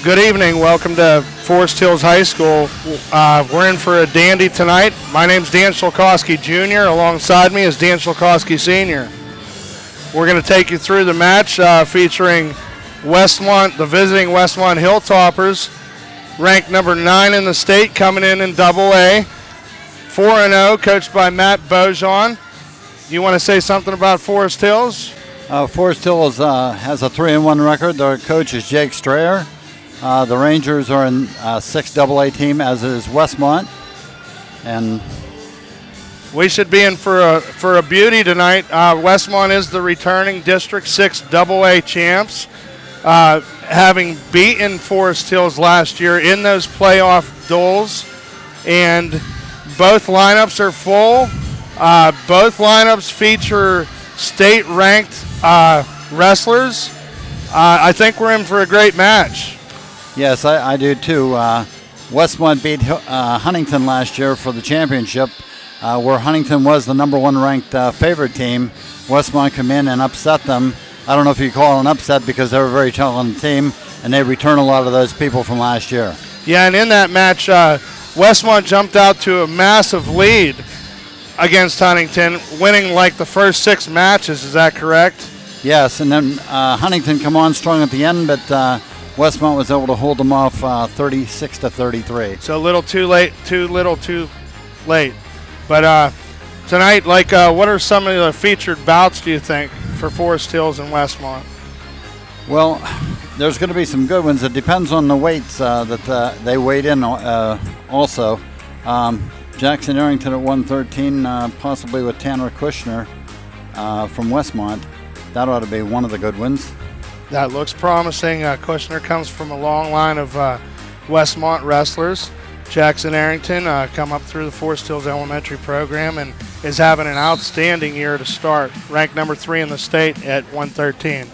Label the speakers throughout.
Speaker 1: Good evening. Welcome to Forest Hills High School. We're in for a dandy tonight. My name's Dan Shulkowski Jr. Alongside me is Dan Shulkowski Sr. We're going to take you through the match featuring Westmont, the visiting Westmont Hilltoppers, ranked number 9 in the state, coming in AA. 4-0, coached by Matt Beaujean. You want to say something about Forest Hills?
Speaker 2: Forest Hills has a 3-1 record. Their coach is Jake Strayer. The Rangers are in 6 AA team, as is Westmont. And
Speaker 1: we should be in for a beauty tonight. Westmont is the returning District 6 AA champs, having beaten Forest Hills last year in those playoff duels. And both lineups are full. Both lineups feature state-ranked wrestlers. I think we're in for a great match.
Speaker 2: Yes, I do too. Westmont beat Huntington last year for the championship, where Huntington was the number 1 ranked favorite team. Westmont come in and upset them. I don't know if you call it an upset because they're a very talented team, and they return a lot of those people from last year.
Speaker 1: Yeah, and in that match, Westmont jumped out to a massive lead against Huntington, winning like the first 6 matches. Is that correct?
Speaker 2: Yes, and then Huntington come on strong at the end, but Westmont was able to hold them off 36-33.
Speaker 1: So a little too late, too late. But tonight, what are some of the featured bouts, do you think, for Forest Hills and Westmont?
Speaker 2: Well, there's going to be some good ones. It depends on the weights that they weighed in also. Jackson Arrington at 113, possibly with Tanner Kushner from Westmont. That ought to be one of the good ones.
Speaker 1: That looks promising. Kushner comes from a long line of Westmont wrestlers. Jackson Arrington come up through the Forest Hills Elementary program and is having an outstanding year to start. Ranked number 3 in the state at 113.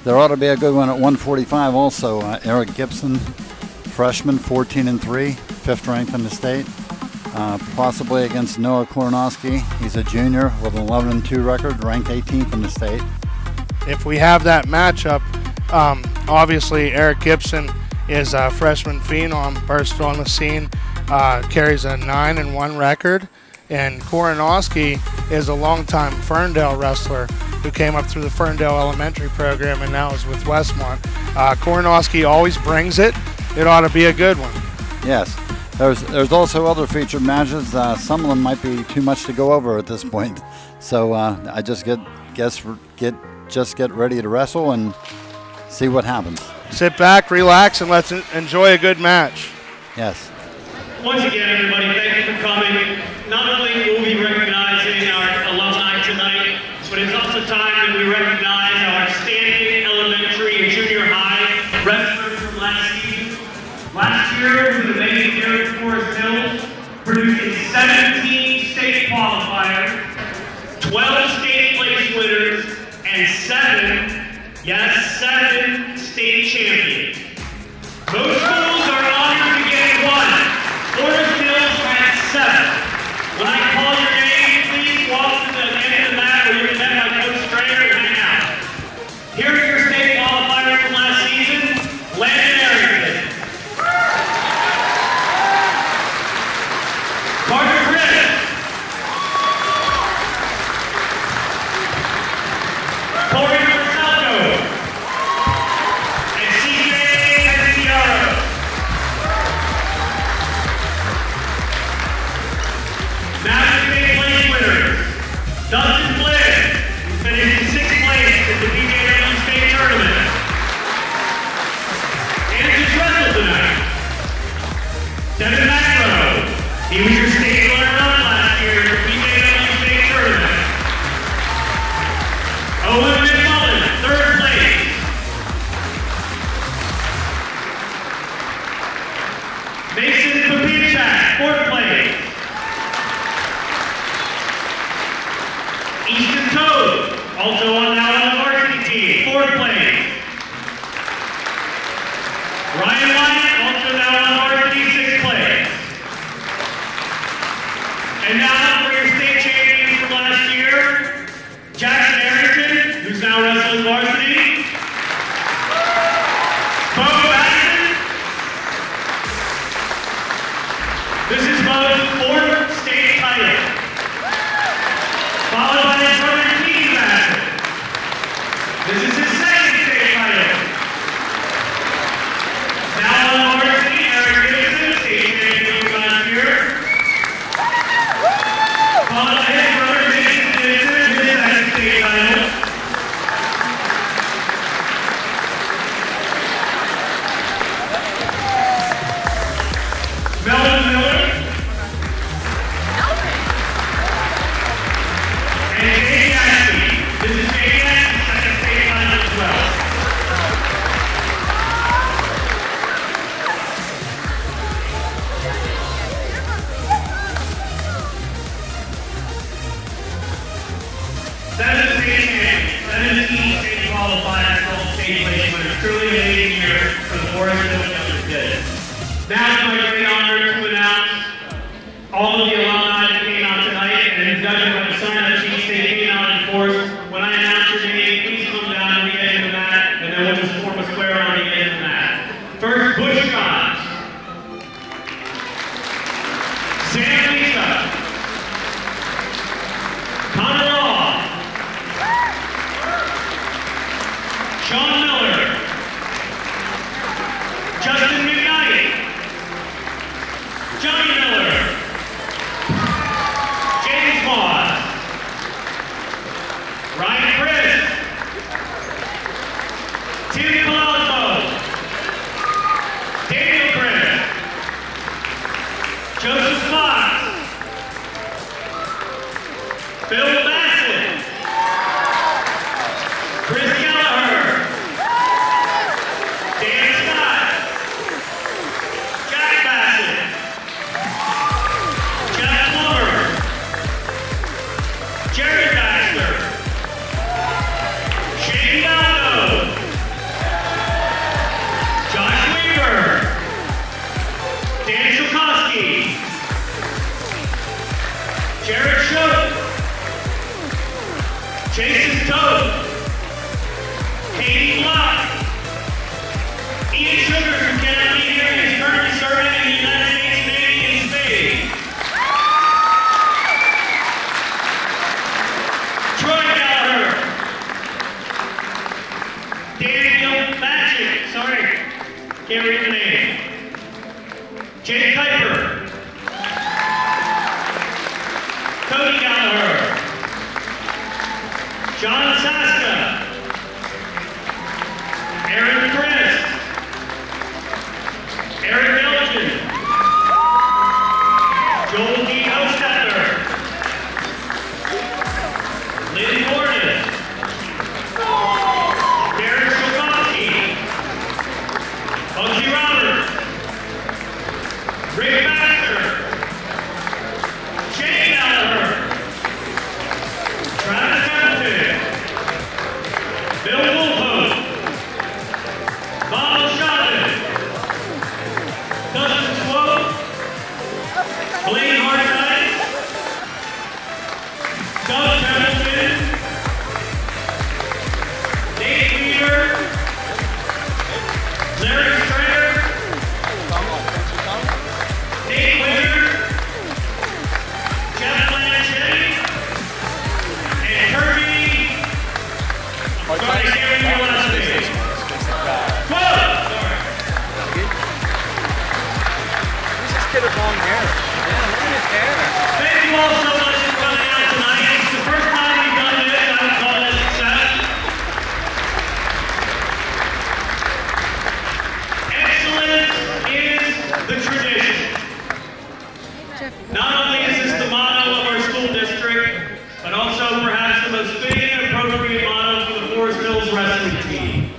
Speaker 2: There ought to be a good one at 145 also. Eric Gibson, freshman, 14-3, 5th ranked in the state. Possibly against Noah Kornowski. He's a junior with an 11-2 record, ranked 18th in the state.
Speaker 1: If we have that matchup, obviously Eric Gibson is a freshman phenom, burst on the scene, carries a 9-1 record, and Kornowski is a longtime Ferndale wrestler who came up through the Ferndale Elementary program and now is with Westmont. Kornowski always brings it. It ought to be a good one.
Speaker 2: Yes. There's also other featured matches. Some of them might be too much to go over at this point. So I just get ready to wrestle and see what happens.
Speaker 1: Sit back, relax, and let's enjoy a good match.
Speaker 2: Yes.
Speaker 3: Once again, everybody, thank you for coming. Not only will we be recognizing our alumni tonight, but it's also time that we recognize our standing elementary and junior high wrestlers from last season. Last year was an amazing year at Forest Hills, producing 17 state qualifiers, 12 state place winners, and 7 state champions. Most schools are honored to get 1. Forest Hills had 7. When I call your name, please walk to the end of the mat where you're met by Coach Strayer and hang out. Here are your state qualifiers from last season. Landon Arrington. Carter Griffith. Corey Marcelco. And CJ Enciaro. National State Place winners. Dustin Flynn, who finished in 6th place at the BJW State Tournament. And just wrestled tonight. Devin Macro. He was your state runner-up last year at the BJW State Tournament. Owen McMullen, 3rd place. Mason Papinchak, 4th place. Easton Toad, also now on the varsity team, 4th place. Ryan Wyatt, also now on the varsity, 6th place. And now for your state champions from last year, Jackson Arrington, who's now wrestling varsity. Bo Madison, state place winners. Truly amazing year for the Forest Hills Young Kids. Now it's my great honor to announce all of the alumni that came out tonight, and if judges have to sign up sheets, they came out in force. When I announce your name, please come down to the edge of the mat, and then we'll just form a square on the edge of the mat. First, Bush Gods. Sam Lisa. Connor Law. Sean Miller. Justin McKnight. Johnny Miller. James Moss. Ryan Chris. Tim Palazzo. Daniel Chris. Joseph Fox. Bill Bassett. Chris Gallagher. Dan Scott. Jack Bassett. Jeff Plummer. Jerry Baxter. Shane Daldo. Josh Weaver. Dan Chukowski. Jared Schultz. Jason Toth. Katie Block. Ian Sugar, who cannot be here, is currently serving in the United States Navy in Spain. Troy Gallagher. Daniel Magic, sorry, can't read the name. Jake Kuiper. Cody Gallagher. John Saska. Aaron Chris. Eric Elgin. Joel D. Hostetler. Lynn Gordon. Darren Chukowski. Bugsy Roberts. Rick Baxter. Shane Gallagher. Travis Hamilton. Bill Wolfhope. Bob O'Shaughnessy. Dustin Swope. Blaine Hartnett. Doug Hamilton. Nate Weaver. Larry Strayer. Nate Witter. Jeff Blanchett. And Kirby. I'm sorry, I can't read your last name.
Speaker 4: Kid with long hair. Yeah, look at his hair.
Speaker 3: Thank you all so much for coming out tonight. It's the first time we've done this. I would call that success. Excellence is the tradition. Not only is this the motto of our school district, but also perhaps the most fitting and appropriate motto for the Forest Hills wrestling team.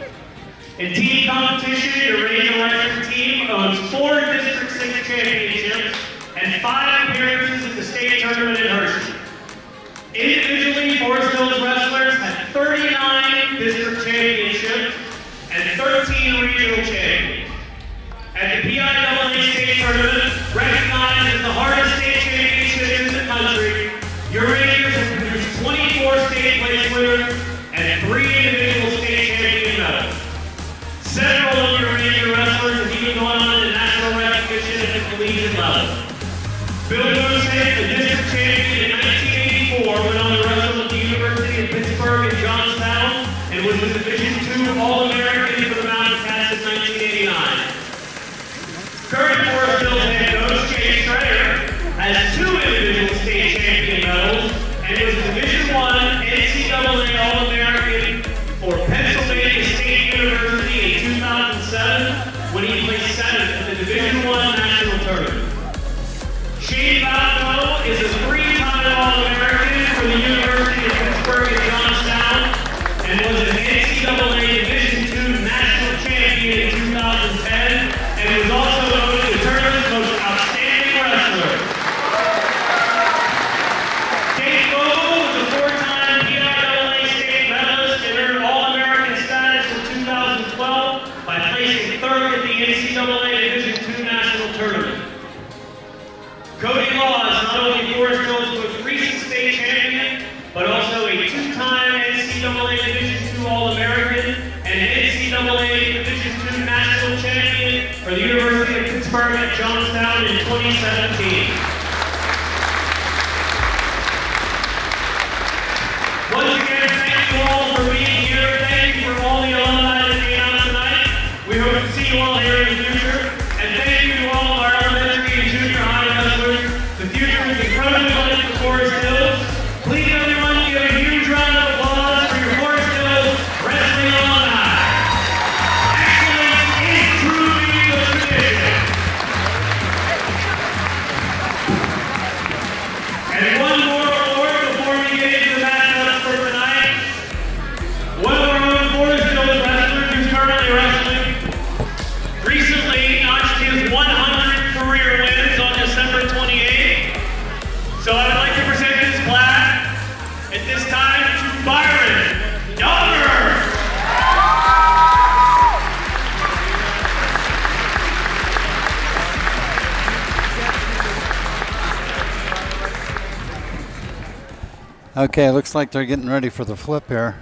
Speaker 3: In team competition, your regional wrestling team owns 4 District 6 championships and 5 appearances at the state tournament in Hershey. Individually, Forest Hills wrestlers had 39 district championships and 13 regional champions. At the PIAA state tournament, recognized as the hardest state championship in the country, your Rangers have produced 24 state place winners and 3 individual state champion medals. Several of your Ranger wrestlers have even gone on to national recognition at the collegiate level. Bill Mooshead, the district champion in 1984, went on to wrestle at the University of Pittsburgh and Johnstown and was the Division II All-American for the Mountain Cats in 1989. Current Forest Hills head coach Jay Strayer has 2 individual state champion medals and was Division I NCAA All-American for Pennsylvania State University in 2007 when he placed 7th at the Division I National Tournament. Shane Balco is a 3-time All-American for the University of Pittsburgh and Johnstown and was an NCAA Division II National Champion in 2010 and was also voted the tournament's most outstanding wrestler. Dave Vogel was a 4-time PIAA state medalist and earned 2017. Once again, thank you all for being here. Thank you for all the alumni that came out tonight. We hope to see you all here in the future. And thank you to all of our elementary and junior high wrestlers. The future is incredibly bright for Forest Hills. Please, everyone, give a huge round of applause for your Forest Hills wrestling alumni. Excellence is truly the tradition. And one more award before we get into the matchup for tonight. One of our own Forest Hills wrestlers who's currently wrestling recently notched his 100th career wins on December 28th. So I'd like to present this plaque at this time to Byron Dogger.
Speaker 2: Okay, looks like they're getting ready for the flip here.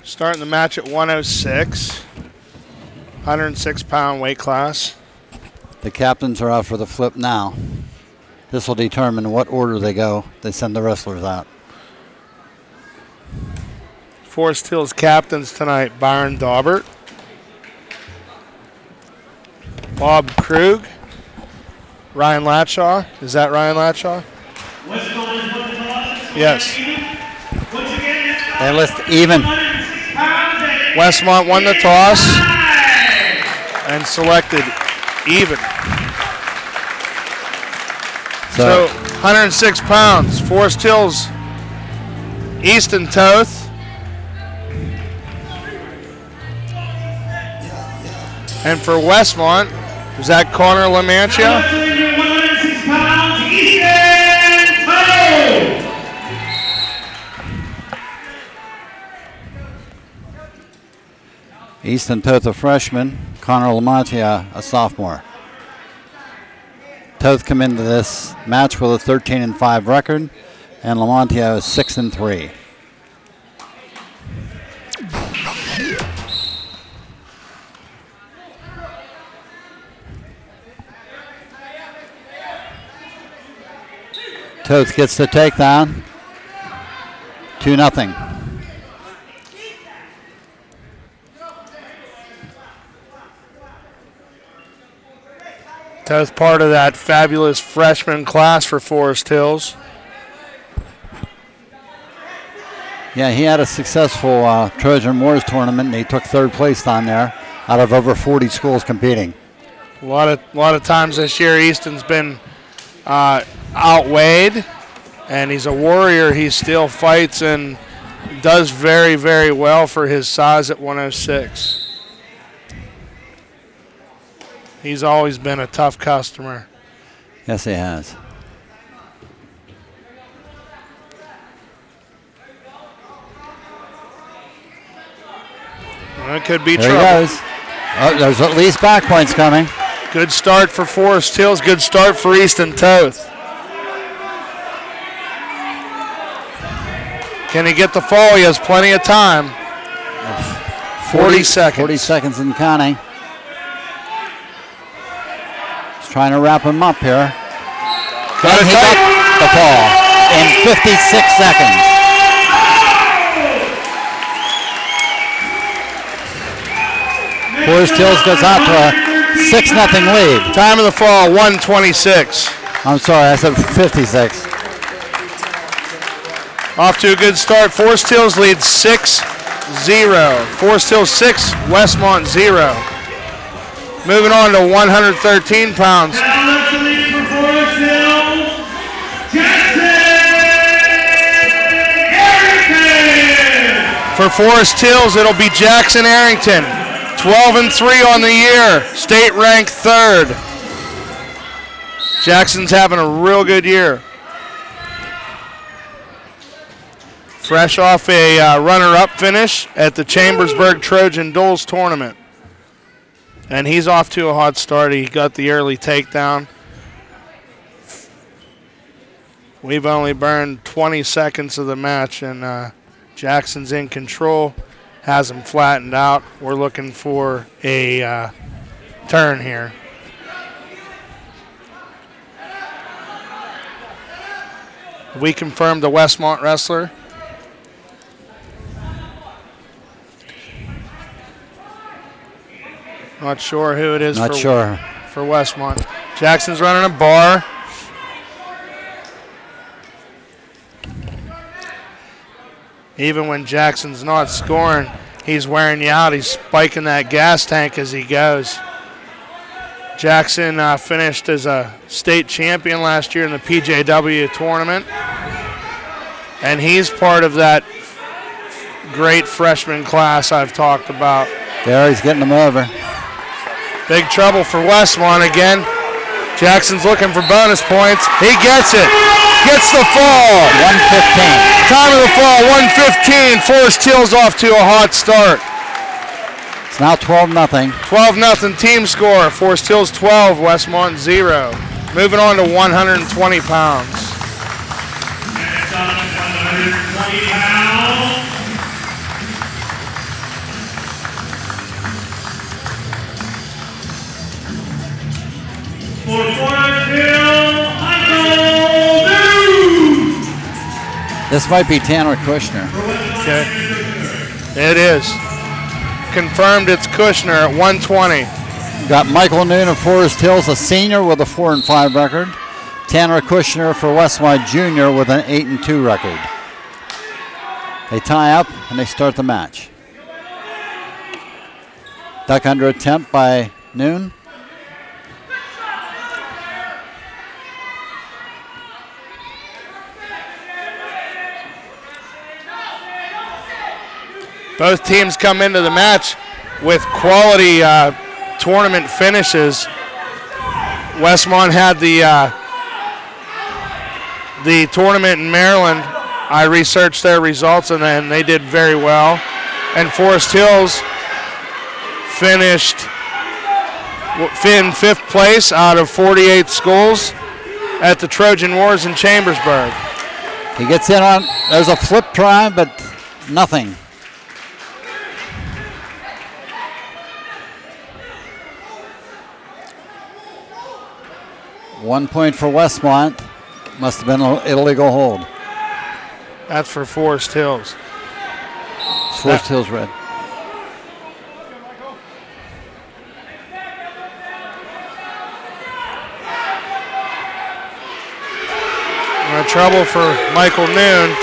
Speaker 1: Starting the match at 106, 106-pound weight class.
Speaker 2: The captains are out for the flip now. This will determine what order they go. They send the wrestlers out.
Speaker 1: Forest Hills captains tonight, Byron Daubert, Bob Krug, Ryan Latshaw. Is that Ryan Latshaw? Yes.
Speaker 2: They list even.
Speaker 1: Westmont won the toss and selected even. So 106 pounds. Forest Hills, Easton Toth. And for Westmont, is that Connor LaMantia?
Speaker 2: Easton Toth, a freshman. Connor Lamontia, a sophomore. Toth come into this match with a 13-5 record, and Lamontia is 6-3. Toth gets the takedown. 2-0.
Speaker 1: Toth part of that fabulous freshman class for Forest Hills.
Speaker 2: Yeah, he had a successful Trojan Wars tournament, and he took third place down there out of over 40 schools competing.
Speaker 1: A lot of times this year, Easton's been outweighed, and he's a warrior. He still fights and does very, very well for his size at 106. He's always been a tough customer.
Speaker 2: Yes, he has.
Speaker 1: Well, it could be
Speaker 2: there
Speaker 1: trouble.
Speaker 2: He goes. Oh, there's at least back points coming.
Speaker 1: Good start for Forest Hills. Good start for Easton Toth. Can he get the fall? He has plenty of time. 40 seconds.
Speaker 2: 40 seconds and counting. He's trying to wrap him up here.
Speaker 1: Got
Speaker 2: and he got the fall in 56 seconds. Forest Hills goes out to a 6-0 lead.
Speaker 1: Time of the fall, 1:26.
Speaker 2: I'm sorry, I said 56.
Speaker 1: Off to a good start. Forest Hills leads 6-0. Forest Hills 6, Westmont 0. Moving on to 113 pounds. For Forest Hills, it'll be Jackson Arrington. 12-3 on the year. State ranked 3rd. Jackson's having a real good year. Fresh off a runner-up finish at the Chambersburg Trojan Duels tournament. And he's off to a hot start. He got the early takedown. We've only burned 20 seconds of the match, and Jackson's in control, has him flattened out. We're looking for a turn here. We confirmed the Westmont wrestler. Not sure who it is.
Speaker 2: Not sure.
Speaker 1: For Westmont. Jackson's running a bar. Even when Jackson's not scoring, he's wearing you out. He's spiking that gas tank as he goes. Jackson finished as a state champion last year in the PJW tournament. And he's part of that great freshman class I've talked about.
Speaker 2: There, he's getting them over.
Speaker 1: Big trouble for Westmont again. Jackson's looking for bonus points. He gets it. Gets the fall.
Speaker 2: 1:15.
Speaker 1: Time of the fall, 1:15. Forest Hills off to a hot start.
Speaker 2: It's now 12-0.
Speaker 1: 12-0 team score. Forest Hills 12, Westmont 0. Moving on to 120 pounds.
Speaker 3: Next up, 120 pounds. For Forest Hills, Michael New.
Speaker 2: This might be Tanner Kushner.
Speaker 1: Okay. It is. Confirmed it's Kushner at 120.
Speaker 2: Got Michael Noon of Forest Hills, a senior with a 4-5 record. Tanner Kushner for Westmont Junior with an 8-2 record. They tie up and they start the match. Duck under attempt by Noon.
Speaker 1: Both teams come into the match with quality tournament finishes. Westmont had the tournament in Maryland. I researched their results and then they did very well. And Forest Hills finished in 5th place out of 48 schools at the Trojan Wars in Chambersburg.
Speaker 2: He gets in on, there's a flip try, but nothing. One point for Westmont. Must have been an illegal hold.
Speaker 1: That's for Forest Hills.
Speaker 2: It's Forest Hills red.
Speaker 1: Trouble for Michael Noon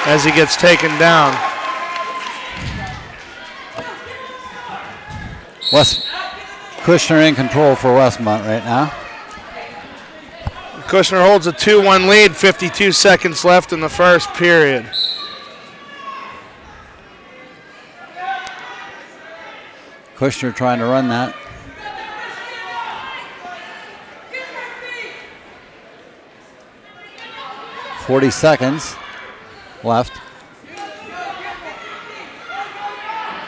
Speaker 1: as he gets taken down.
Speaker 2: Kushner in control for Westmont right now.
Speaker 1: Kushner holds a 2-1 lead, 52 seconds left in the first period.
Speaker 2: Kushner trying to run that. .40 seconds left.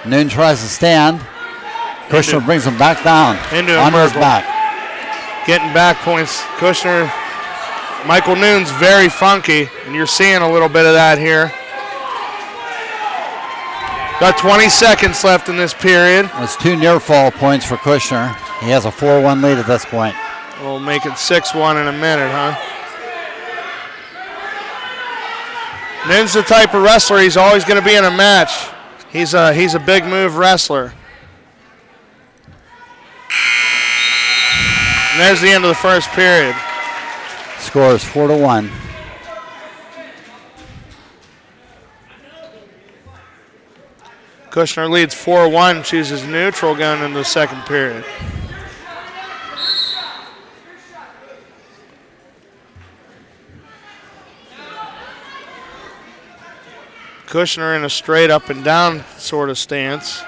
Speaker 2: Noon tries to stand. Kushner brings him back down.
Speaker 1: Into
Speaker 2: on his back.
Speaker 1: Getting back points. Kushner, Michael Noon's very funky, and you're seeing a little bit of that here. Got 20 seconds left in this period.
Speaker 2: It's 2 near fall points for Kushner. He has a 4-1 lead at this point.
Speaker 1: We'll make it 6-1 in a minute, huh? Noon's the type of wrestler, he's always going to be in a match. He's a big move wrestler. And there's the end of the first period.
Speaker 2: Score is 4-1.
Speaker 1: Kushner leads 4-1, chooses neutral going into the second period. Kushner in a straight up and down sort of stance,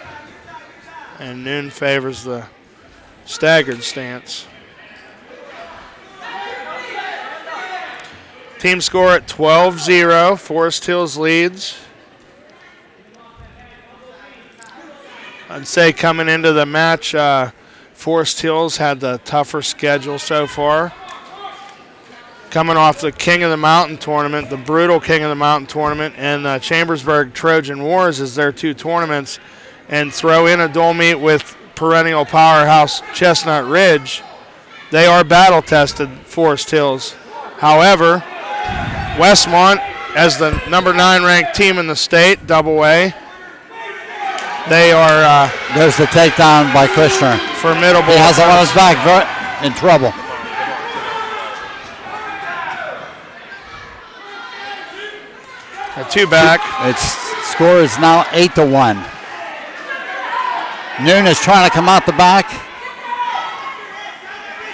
Speaker 1: and Noon favors the staggered stance. Team score at 12-0, Forest Hills leads. I'd say coming into the match, Forest Hills had the tougher schedule so far. Coming off the King of the Mountain tournament, the brutal King of the Mountain tournament, and the Chambersburg Trojan Wars as their 2 tournaments, and throw in a dual meet with perennial powerhouse Chestnut Ridge. They are battle-tested, Forest Hills. However, Westmont, as the number 9 ranked team in the state, double A. They are
Speaker 2: there's the takedown by Kushner.
Speaker 1: Formidable.
Speaker 2: He has it on his back, in trouble.
Speaker 1: A 2 back.
Speaker 2: Its score is now 8-1. Noon is trying to come out the back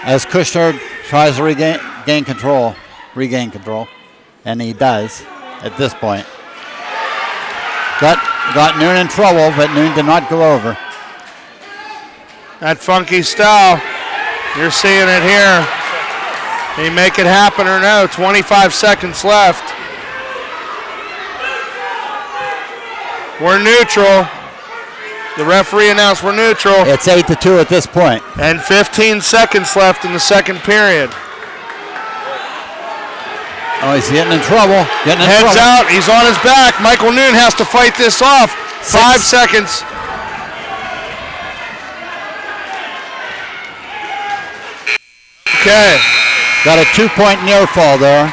Speaker 2: as Kushner tries to regain control, and he does at this point. Got Noon in trouble, but Noon did not go over.
Speaker 1: That funky style, you're seeing it here. Can he make it happen or no? 25 seconds left. We're neutral. The referee announced we're neutral.
Speaker 2: It's 8-2 at this point.
Speaker 1: And 15 seconds left in the second period.
Speaker 2: Oh, he's getting in trouble.
Speaker 1: Heads out. He's on his back. Michael Noon has to fight this off. 5 seconds. Okay.
Speaker 2: Got a 2-point near fall there.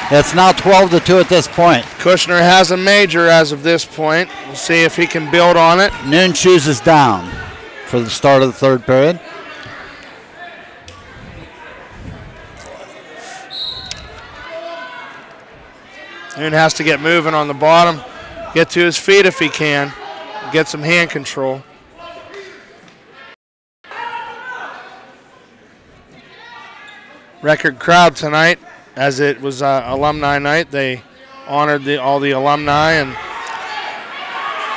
Speaker 2: It's now 12-2 at this point.
Speaker 1: Kushner has a major as of this point. We'll see if he can build on it.
Speaker 2: Noon chooses down for the start of the third period.
Speaker 1: Noon has to get moving on the bottom, get to his feet if he can, get some hand control. Record crowd tonight, as it was alumni night. They honored all the alumni, and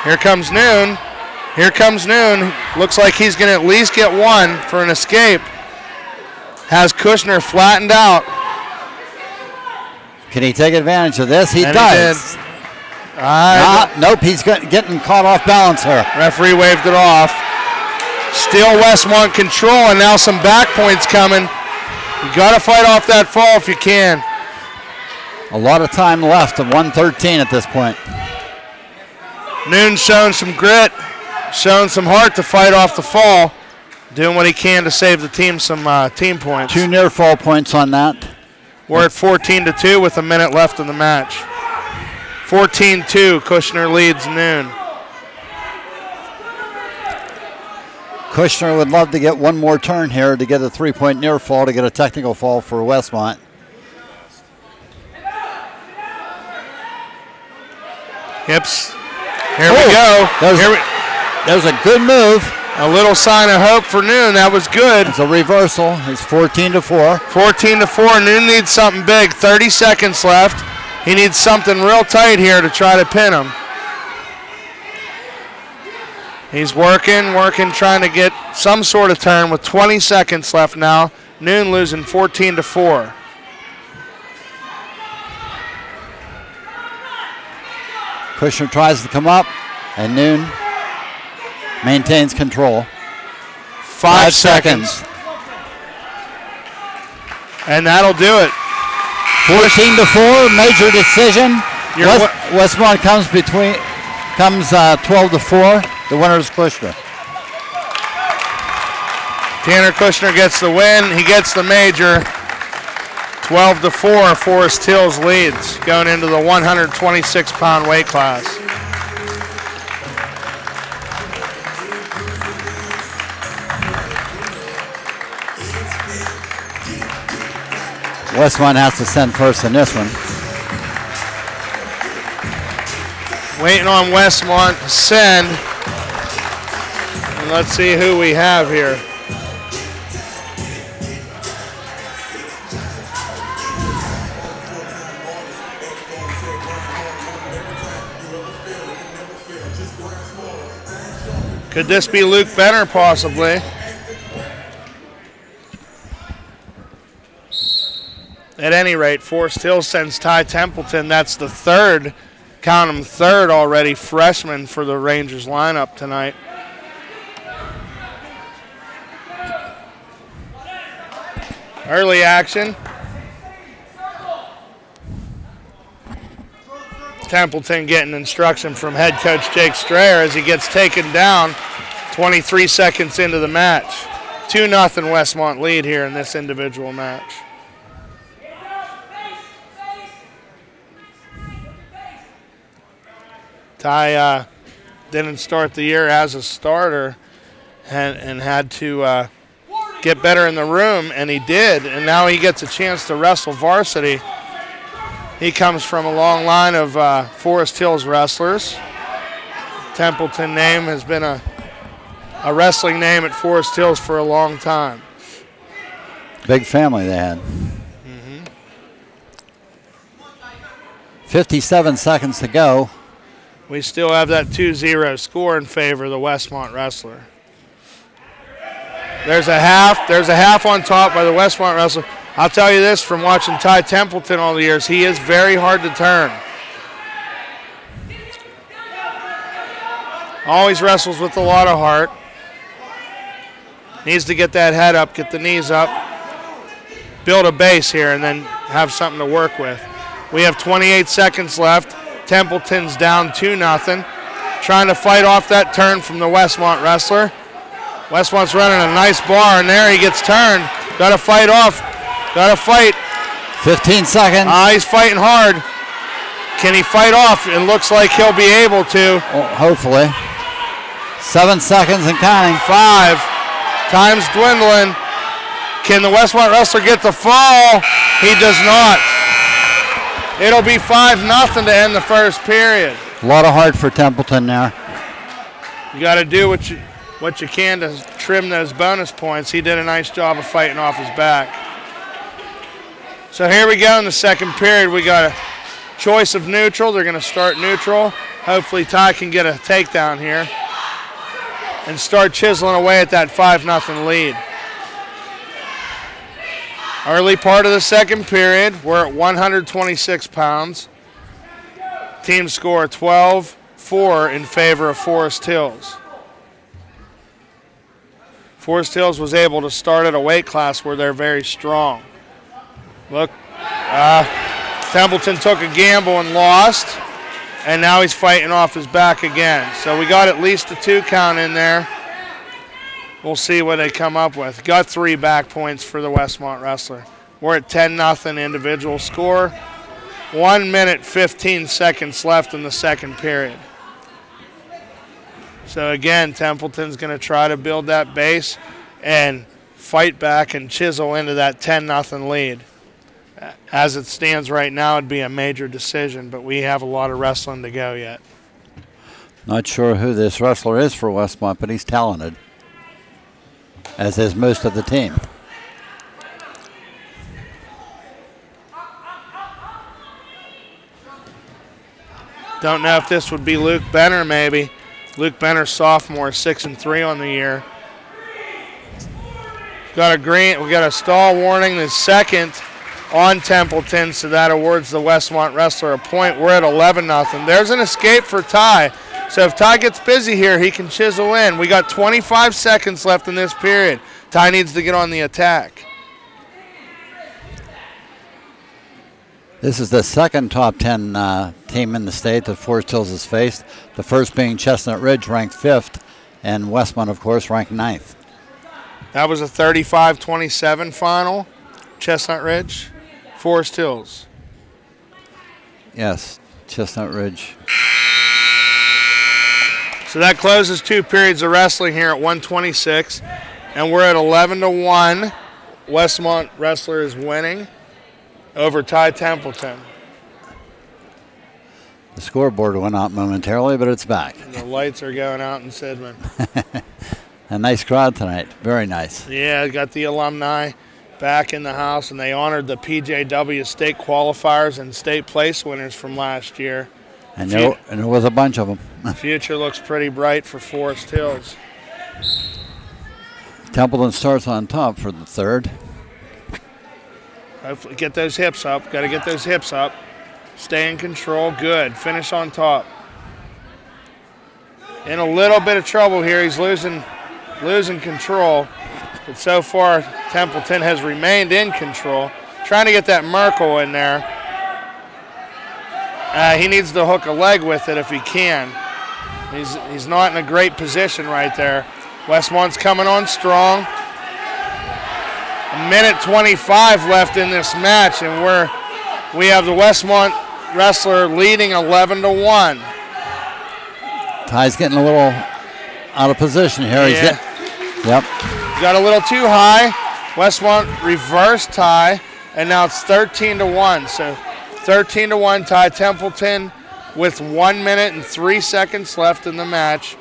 Speaker 1: here comes Noon. Here comes Noon. Looks like he's going to at least get one for an escape. Has Kushner flattened out.
Speaker 2: Can he take advantage of this? He does. Nope, he's getting caught off balance here.
Speaker 1: Referee waved it off. Still Westmont control, and now some back points coming. You got to fight off that fall if you can.
Speaker 2: A lot of time left of 1:13 at this point.
Speaker 1: Noon showing some grit, showing some heart to fight off the fall, doing what he can to save the team some team points.
Speaker 2: 2 near fall points on that.
Speaker 1: We're at 14-2 with a minute left in the match. 14-2, Kushner leads Noon.
Speaker 2: Kushner would love to get one more turn here to get a 3-point near fall to get a technical fall for Westmont.
Speaker 1: Hips. Here we go.
Speaker 2: There's a good move.
Speaker 1: A little sign of hope for Noon. That was good.
Speaker 2: It's a reversal. It's 14-4.
Speaker 1: 14-4. Noon needs something big. 30 seconds left. He needs something real tight here to try to pin him. He's working, trying to get some sort of turn with 20 seconds left now. Noon losing 14-4.
Speaker 2: Kushner tries to come up, and Noon maintains control.
Speaker 1: 5 seconds. And that'll do it.
Speaker 2: 14-4, major decision. Westmont comes 12-4. The winner is Kushner.
Speaker 1: Tanner Kushner gets the win. He gets the major. 12-4, Forest Hills leads going into the 126-pound weight class.
Speaker 2: Westmont has to send first in this one.
Speaker 1: Waiting on Westmont to send. And let's see who we have here. Could this be Luke Benner, possibly? At any rate, Forest Hill sends Ty Templeton. That's the third, count him, third already freshman for the Rangers lineup tonight. Early action. Templeton getting instruction from head coach Jake Strayer as he gets taken down 23 seconds into the match. 2-0 Westmont lead here in this individual match. Ty didn't start the year as a starter and had to get better in the room, and he did, and now he gets a chance to wrestle varsity. He comes from a long line of Forest Hills wrestlers. Templeton name has been a wrestling name at Forest Hills for a long time.
Speaker 2: Big family they had. 57 seconds to go.
Speaker 1: We still have that 2-0 score in favor of the Westmont wrestler. There's a half on top by the Westmont wrestler. I'll tell you this from watching Ty Templeton all the years, he is very hard to turn. Always wrestles with a lot of heart. Needs to get that head up, get the knees up, build a base here, and then have something to work with. We have 28 seconds left. Templeton's down 2-0. Trying to fight off that turn from the Westmont wrestler. Westmont's running a nice bar, and there he gets turned. Got to fight off. Got to fight.
Speaker 2: 15 seconds.
Speaker 1: He's fighting hard. Can he fight off? It looks like he'll be able to.
Speaker 2: Oh, hopefully. 7 seconds and counting.
Speaker 1: 5. Time's dwindling. Can the Westmont wrestler get the fall? He does not. It'll be 5-0 to end the first period.
Speaker 2: A lot of heart for Templeton there.
Speaker 1: You got to do what you can to trim those bonus points. He did a nice job of fighting off his back. So here we go in the second period. We got a choice of neutral. They're going to start neutral. Hopefully Ty can get a takedown here and start chiseling away at that 5-0 lead. Early part of the second period, we're at 126 pounds. Team score 12-4 in favor of Forest Hills. Forest Hills was able to start at a weight class where they're very strong. Look, Templeton took a gamble and lost, and now he's fighting off his back again. So we got at least a 2 count in there. We'll see what they come up with. Got 3 back points for the Westmont wrestler. We're at 10-0 individual score. 1 minute, 15 seconds left in the second period. So again, Templeton's going to try to build that base and fight back and chisel into that 10-0 lead. As it stands right now, it'd be a major decision, but we have a lot of wrestling to go yet.
Speaker 2: Not sure who this wrestler is for Westmont, but he's talented, as is most of the team.
Speaker 1: Don't know if this would be Luke Benner, maybe. Luke Benner, sophomore, 6-3 on the year. Got we got a stall warning. The second on Templeton, so that awards the Westmont wrestler a point. We're at 11-0. There's an escape for Ty. So if Ty gets busy here, he can chisel in. We got 25 seconds left in this period. Ty needs to get on the attack.
Speaker 2: This is the second top 10 team in the state that Forest Hills has faced. The first being Chestnut Ridge, ranked 5th, and Westmont, of course, ranked 9th.
Speaker 1: That was a 35-27 final. Chestnut Ridge, Forest Hills.
Speaker 2: Yes, Chestnut Ridge.
Speaker 1: So that closes 2 periods of wrestling here at 126, and we're at 11-1. Westmont wrestler is winning over Ty Templeton.
Speaker 2: The scoreboard went out momentarily, but it's back.
Speaker 1: And the lights are going out in Sidman.
Speaker 2: A nice crowd tonight. Very nice.
Speaker 1: Yeah, got the alumni back in the house, and they honored the PJW state qualifiers and state place winners from last year.
Speaker 2: And there was a bunch of them.
Speaker 1: Future looks pretty bright for Forest Hills.
Speaker 2: Templeton starts on top for the third.
Speaker 1: Hopefully get those hips up. Got to get those hips up. Stay in control. Good. Finish on top. In a little bit of trouble here. He's losing control. But so far, Templeton has remained in control. Trying to get that Merkel in there. He needs to hook a leg with it if he can. He's not in a great position right there. Westmont's coming on strong. 1:25 left in this match, and we have the Westmont wrestler leading 11-1.
Speaker 2: Ty's getting a little out of position here.
Speaker 1: Yeah.
Speaker 2: Yep.
Speaker 1: Got a little too high. Westmont reverse Ty, and now it's 13-1. So 13-1 Ty Templeton with 1 minute and 3 seconds left in the match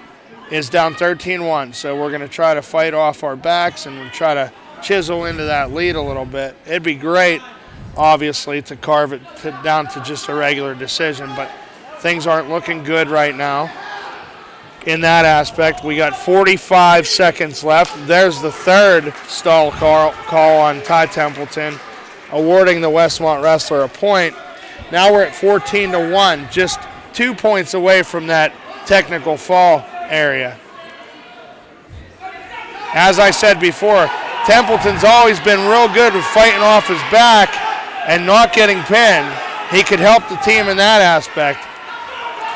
Speaker 1: is down 13-1. So we're going to try to fight off our backs and try to chisel into that lead a little bit. It'd be great, obviously, to carve it down to just a regular decision, but things aren't looking good right now. In that aspect, we got 45 seconds left. There's the third stall call on Ty Templeton, awarding the Westmont wrestler a point. Now we're at 14-1, just 2 points away from that technical fall area. As I said before, Templeton's always been real good with fighting off his back and not getting pinned. He could help the team in that aspect.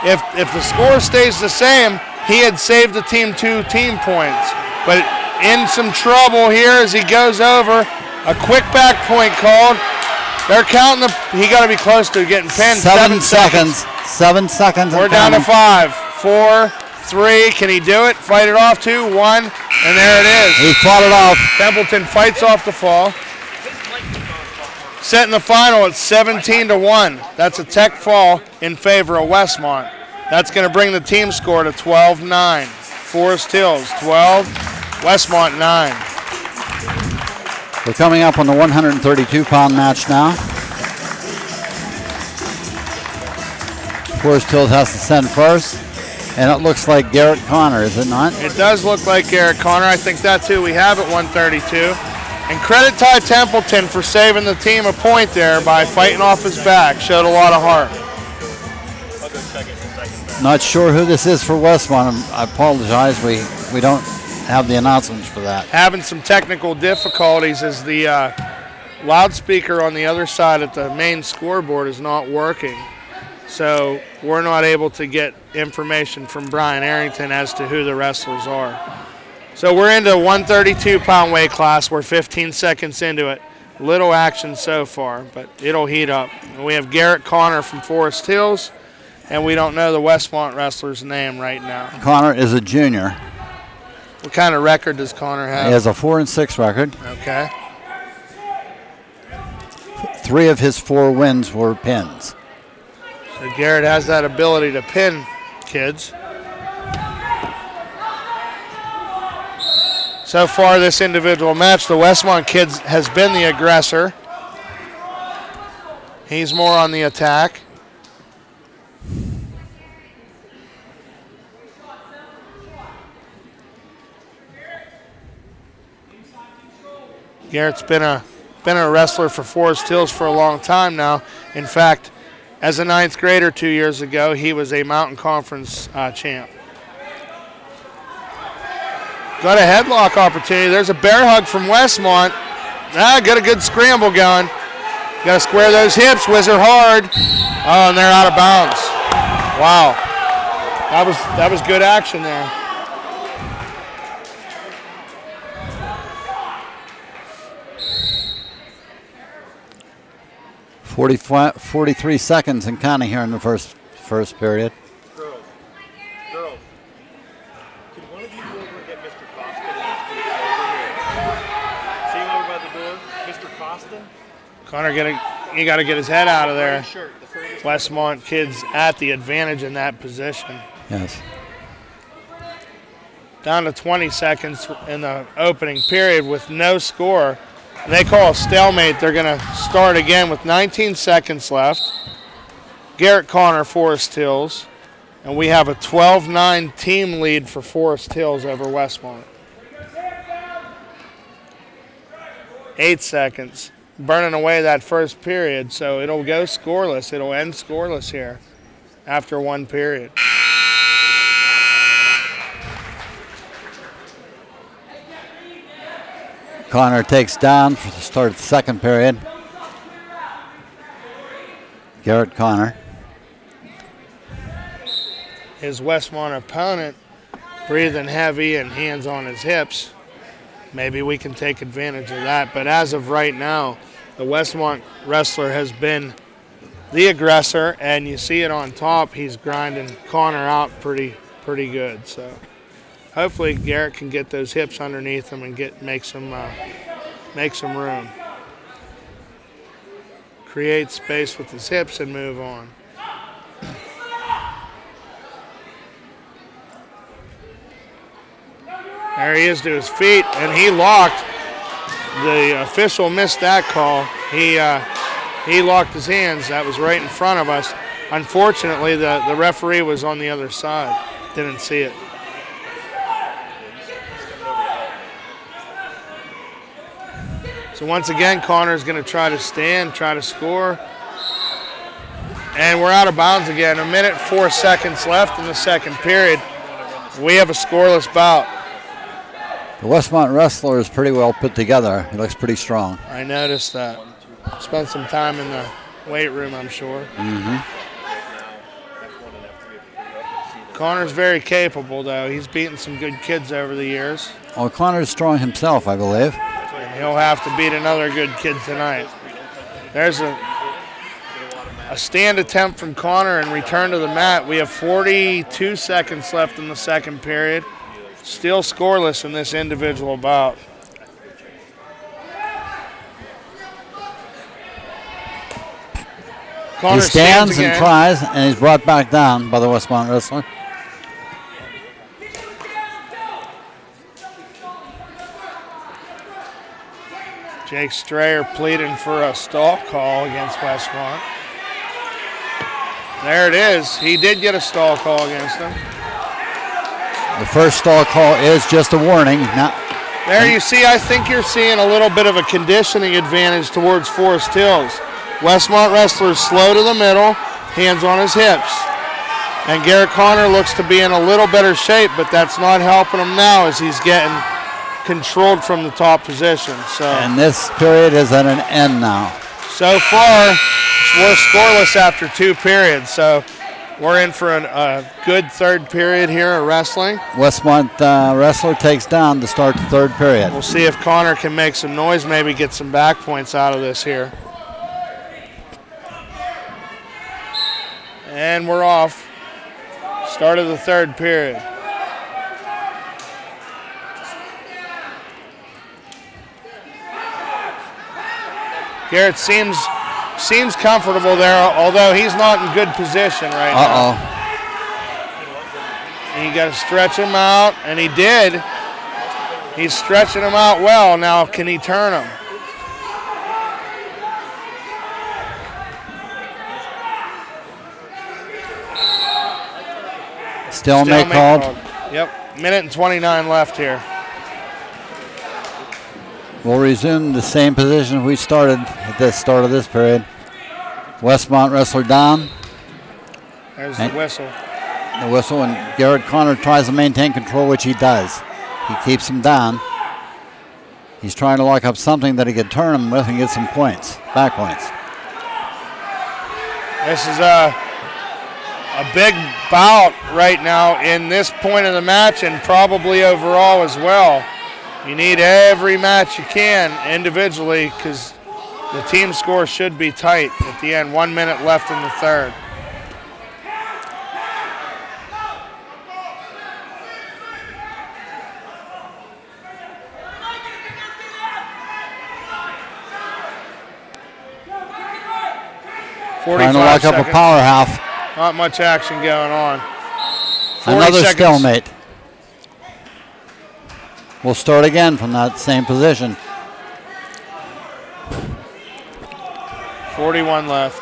Speaker 1: If the score stays the same, he had saved the team 2 team points. But in some trouble here as he goes over. A quick back point called. They're counting he got to be close to getting pinned.
Speaker 2: 7 seconds. 7 seconds.
Speaker 1: We're down to 5, 4, 3. Can he do it? Fight it off, 2, 1, and there it is.
Speaker 2: He fought it off.
Speaker 1: Templeton fights off the fall. Set in the final at 17-1. That's a tech fall in favor of Westmont. That's going to bring the team score to 12-9. Forest Hills 12, Westmont 9.
Speaker 2: We're coming up on the 132-pound match now. Forest Hills has to send first, and it looks like Garrett Connor, is it not?
Speaker 1: It does look like Garrett Connor. I think that too. We have at 132. And credit Ty Templeton for saving the team a point there by fighting off his back. Showed a lot of heart.
Speaker 2: Not sure who this is for Westmont. I apologize. We don't have the announcements for that.
Speaker 1: Having some technical difficulties as the loudspeaker on the other side at the main scoreboard is not working. So we're not able to get information from Brian Arrington as to who the wrestlers are. So we're into 132-pound weight class. We're 15 seconds into it. Little action so far, but it'll heat up. We have Garrett Connor from Forest Hills, and we don't know the Westmont wrestler's name right now.
Speaker 2: Connor is a junior.
Speaker 1: What kind of record does Connor have?
Speaker 2: He has a 4-6 record.
Speaker 1: Okay.
Speaker 2: 3 of his 4 wins were pins.
Speaker 1: So Garrett has that ability to pin kids. So far this individual match, the Westmont kid has been the aggressor. He's more on the attack. Garrett's been a wrestler for Forest Hills for a long time now. In fact, as a 9th grader 2 years ago, he was a Mountain Conference champ. Got a headlock opportunity. There's a bear hug from Westmont. Got a good scramble going. Got to square those hips, whizzer hard. Oh, and they're out of bounds. Wow. That was good action there.
Speaker 2: – 43 seconds and counting here in the first period.
Speaker 4: Girls, can one of you go over and get Mr. Costin and ask him to come over here? See him over by the door? Mr. Costin?
Speaker 1: Connor, you got to get his head out of there.
Speaker 4: Shirt, the furthest
Speaker 1: Westmont kids at the advantage in that position.
Speaker 2: Yes.
Speaker 1: Down to 20 seconds in the opening period with no score. They call a stalemate. They're going to start again with 19 seconds left. Garrett Connor, Forest Hills. And we have a 12-9 team lead for Forest Hills over Westmont. 8 seconds. Burning away that first period, so it'll go scoreless. It'll end scoreless here after 1 period.
Speaker 2: Connor takes down for the start of the second period. Garrett Connor.
Speaker 1: His Westmont opponent breathing heavy and hands on his hips. Maybe we can take advantage of that. But as of right now, the Westmont wrestler has been the aggressor, and you see it on top. He's grinding Connor out pretty pretty good. So hopefully Garrett can get those hips underneath him and make some room. Create space with his hips and move on. There he is to his feet, and he locked. The official missed that call. He locked his hands. That was right in front of us. Unfortunately, the referee was on the other side. Didn't see it. So once again, Connor's going to try to stand, try to score. And we're out of bounds again. 1 minute, 4 seconds left in the second period. We have a scoreless bout.
Speaker 2: The Westmont wrestler is pretty well put together. He looks pretty strong.
Speaker 1: I noticed that. Spent some time in the weight room, I'm sure. Connor's very capable, though. He's beaten some good kids over the years.
Speaker 2: Well, Connor's strong himself, I believe.
Speaker 1: And he'll have to beat another good kid tonight. There's a stand attempt from Connor and return to the mat. We have 42 seconds left in the second period. Still scoreless in this individual bout. Connor
Speaker 2: he stands and tries, and he's brought back down by the Westmont wrestler.
Speaker 1: Jake Strayer pleading for a stall call against Westmont. There it is. He did get a stall call against him.
Speaker 2: The first stall call is just a warning.
Speaker 1: There you see, I think you're seeing a little bit of a conditioning advantage towards Forest Hills. Westmont wrestler's slow to the middle, hands on his hips. And Garrett Connor looks to be in a little better shape, but that's not helping him now as he's getting controlled from the top position. So.
Speaker 2: And this period is at an end now.
Speaker 1: So far, we're scoreless after 2 periods. So we're in for a good third period here of wrestling.
Speaker 2: Westmont wrestler takes down to start the third period.
Speaker 1: We'll see if Connor can make some noise, maybe get some back points out of this here. And we're off. Start of the third period. Garrett seems comfortable there, although he's not in good position right now. You got to stretch him out, and he did. He's stretching him out well. Now, can he turn him?
Speaker 2: Stalemate called.
Speaker 1: Yep, minute and 29 left here.
Speaker 2: We'll resume the same position we started at the start of this period. Westmont wrestler down.
Speaker 1: There's the whistle.
Speaker 2: The whistle, and Garrett Connor tries to maintain control, which he does. He keeps him down. He's trying to lock up something that he could turn him with and get some points, back points.
Speaker 1: This is a big bout right now in this point of the match and probably overall as well. You need every match you can individually because the team score should be tight at the end. 1 minute left in the third.
Speaker 2: Trying to lock up a power half.
Speaker 1: Not much action going on.
Speaker 2: Another stalemate. We'll start again from that same position.
Speaker 1: 41 left.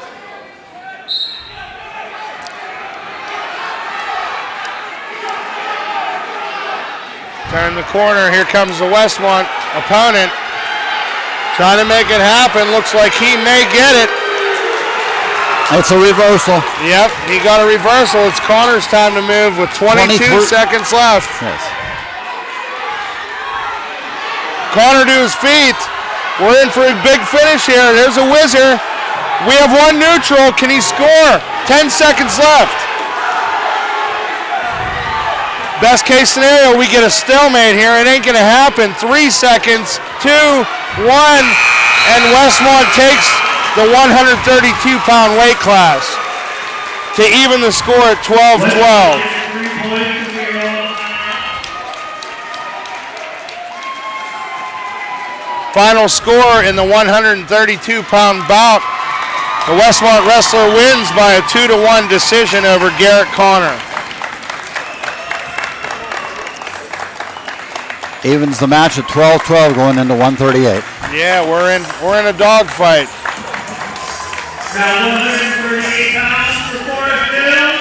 Speaker 1: Turn the corner. Here comes the Westmont opponent. Trying to make it happen. Looks like he may get it.
Speaker 2: It's a reversal.
Speaker 1: Yep, he got a reversal. It's Connor's time to move with 22 seconds left.
Speaker 2: Yes.
Speaker 1: Connor to his feet. We're in for a big finish here. There's a whizzer. We have one neutral. Can he score? 10 seconds left. Best case scenario, we get a stalemate here. It ain't going to happen. 3 seconds, 2, 1, and Westmont takes the 132-pound weight class to even the score at 12-12. Final score in the 132-pound bout. The Westmont wrestler wins by a 2-1 decision over Garrett Connor.
Speaker 2: Evens the match at 12-12 going into 138.
Speaker 1: Yeah, we're in a dogfight.
Speaker 3: Now 138 pounds for Forest Hill,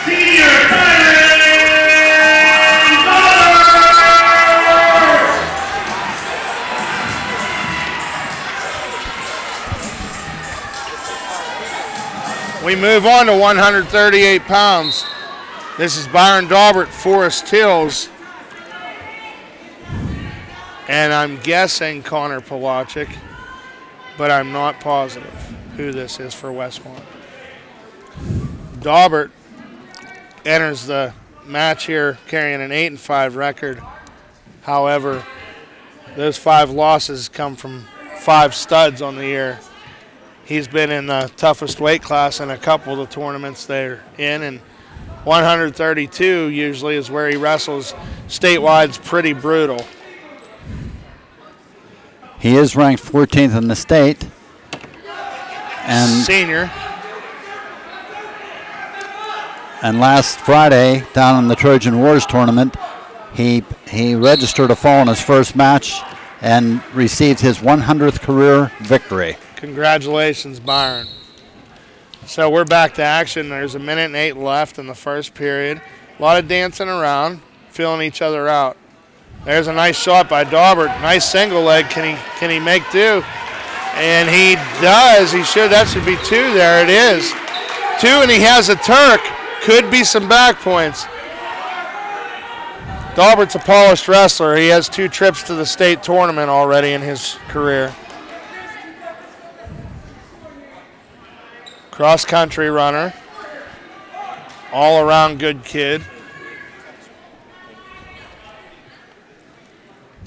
Speaker 3: senior Byron Dauber.
Speaker 1: We move on to 138 pounds. This is Byron Daubert, Forest Hills. And I'm guessing Connor Polaczyk, but I'm not positive who this is for Westmont. Daubert enters the match here carrying an 8-5 record. However, those 5 losses come from 5 studs on the year. He's been in the toughest weight class in a couple of the tournaments they're in, and 132 usually is where he wrestles. Statewide's pretty brutal.
Speaker 2: He is ranked 14th in the state. And
Speaker 1: senior.
Speaker 2: And last Friday, down in the Trojan Wars tournament, he registered a fall in his first match and received his 100th career victory.
Speaker 1: Congratulations, Byron. So we're back to action. There's 1:08 left in the first period. A lot of dancing around, feeling each other out. There's a nice shot by Daubert. Nice single leg. Can he make do? And he does. That should be 2. There it is. 2, and he has a Turk. Could be some back points. Daubert's a polished wrestler. He has 2 trips to the state tournament already in his career. Cross-country runner. All-around good kid.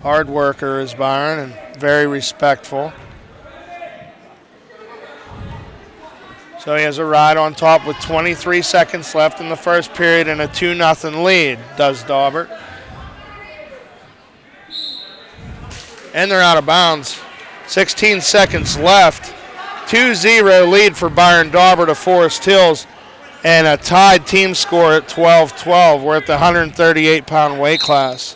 Speaker 1: Hard worker is Byron and very respectful. So he has a ride on top with 23 seconds left in the first period and a 2-0 lead, does Daubert. And they're out of bounds. 16 seconds left. 2-0 lead for Byron Daubert of Forest Hills and a tied team score at 12-12. We're at the 138-pound weight class.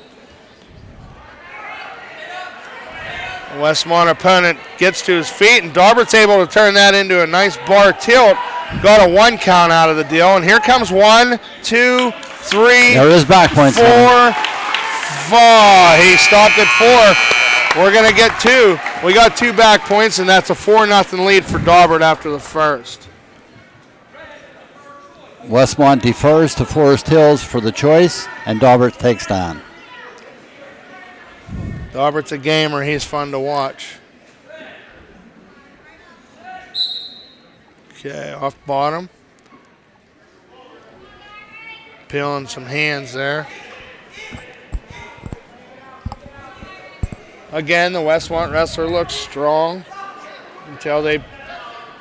Speaker 1: Westmont opponent gets to his feet, and Daubert's able to turn that into a nice bar tilt. Got a 1 count out of the deal, and here comes 1, 2, 3,
Speaker 2: there is back points
Speaker 1: 4, 5. He stopped at 4. We're going to get 2. We got 2 back points, and that's a 4-0 lead for Daubert after the first.
Speaker 2: Westmont defers to Forest Hills for the choice, and Daubert takes down.
Speaker 1: Daubert's a gamer. He's fun to watch. Okay, off bottom. Peeling some hands there. Again, the Westmont wrestler looks strong until they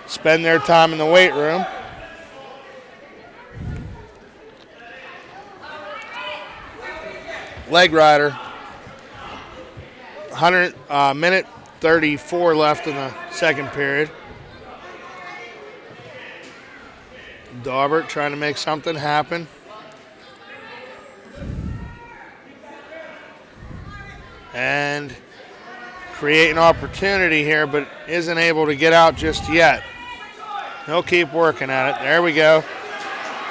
Speaker 1: spend their time in the weight room. Leg rider. 100 34 left in the second period. Daubert trying to make something happen. And create an opportunity here, but isn't able to get out just yet. He'll keep working at it. There we go.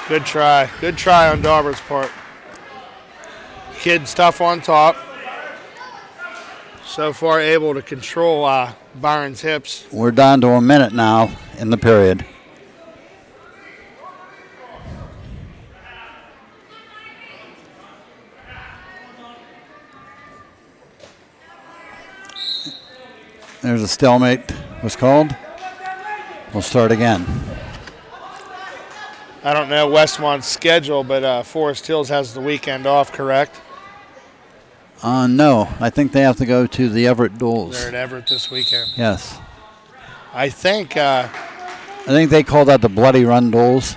Speaker 1: Good try. Good try on Daubert's part. Kid's tough on top. So far able to control Byron's hips.
Speaker 2: We're down to a minute now in the period. There's a stalemate was called. We'll start again.
Speaker 1: I don't know Westmont's schedule, but Forest Hills has the weekend off, correct?
Speaker 2: No, I think they have to go to the Everett Duels.
Speaker 1: They're at Everett this weekend.
Speaker 2: Yes.
Speaker 1: I think
Speaker 2: they call that the Bloody Run Duels.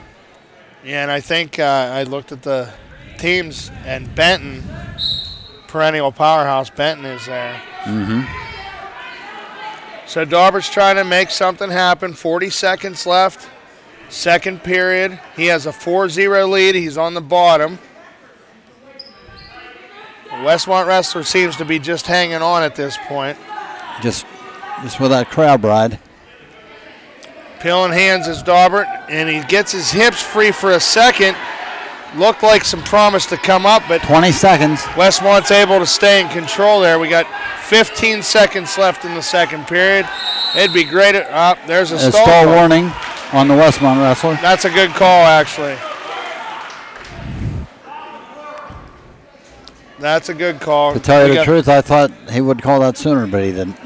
Speaker 1: Yeah, and I think I looked at the teams, and Benton, perennial powerhouse, Benton is there.
Speaker 2: Mm-hmm.
Speaker 1: So Daubert's trying to make something happen. 40 seconds left. Second period. He has a 4-0 lead. He's on the bottom. The Westmont wrestler seems to be just hanging on at this point.
Speaker 2: Just with that crowd ride.
Speaker 1: Peeling hands is Daubert, and he gets his hips free for a second. Looked like some promise to come up, but
Speaker 2: 20 seconds.
Speaker 1: Westmont's able to stay in control there. We got 15 seconds left in the second period. It'd be great. There's a stall
Speaker 2: warning on the Westmont wrestler.
Speaker 1: That's a good call, actually. That's a good call.
Speaker 2: To tell you the truth, I thought he would call that sooner, but he didn't.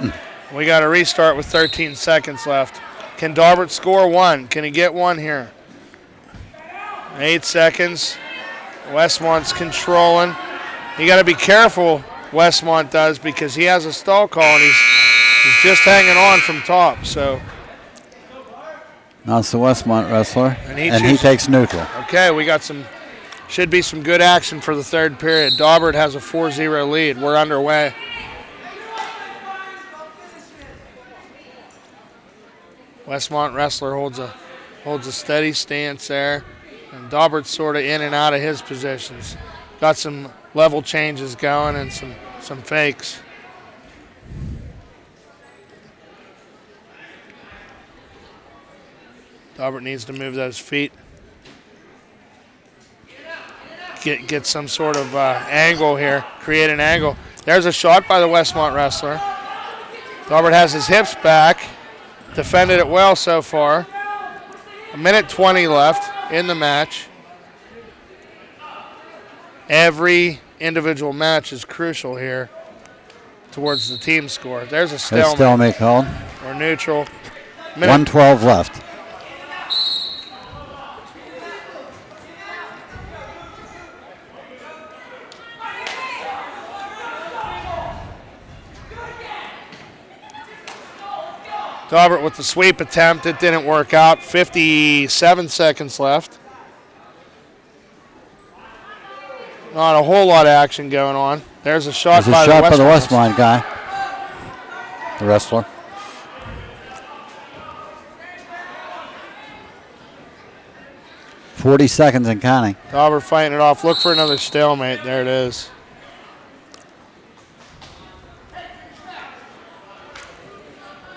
Speaker 1: We got to restart with 13 seconds left. Can Daubert score one? Can he get one here? 8 seconds. Westmont's controlling. You got to be careful, Westmont does, because he has a stall call and he's just hanging on from top. So
Speaker 2: now it's the Westmont wrestler,
Speaker 1: and he
Speaker 2: takes neutral.
Speaker 1: Okay, we got should be some good action for the third period. Daubert has a 4-0 lead. We're underway. Westmont wrestler holds a steady stance there, and Daubert's sort of in and out of his positions. Got some level changes going and some fakes. Daubert needs to move those feet. Get some sort of angle here, create an angle. There's a shot by the Westmont wrestler. Daubert has his hips back. Defended it well so far. 1:20 left in the match. Every individual match is crucial here towards the team score. There's a stalemate.
Speaker 2: Stalemate called.
Speaker 1: Or neutral.
Speaker 2: 1:12 left.
Speaker 1: Daubert with the sweep attempt. It didn't work out. 57 seconds left. Not a whole lot of action going on. There's a shot by the
Speaker 2: Westmont guy, the wrestler. "40 seconds and counting."
Speaker 1: Daubert fighting it off. Look for another stalemate. There it is.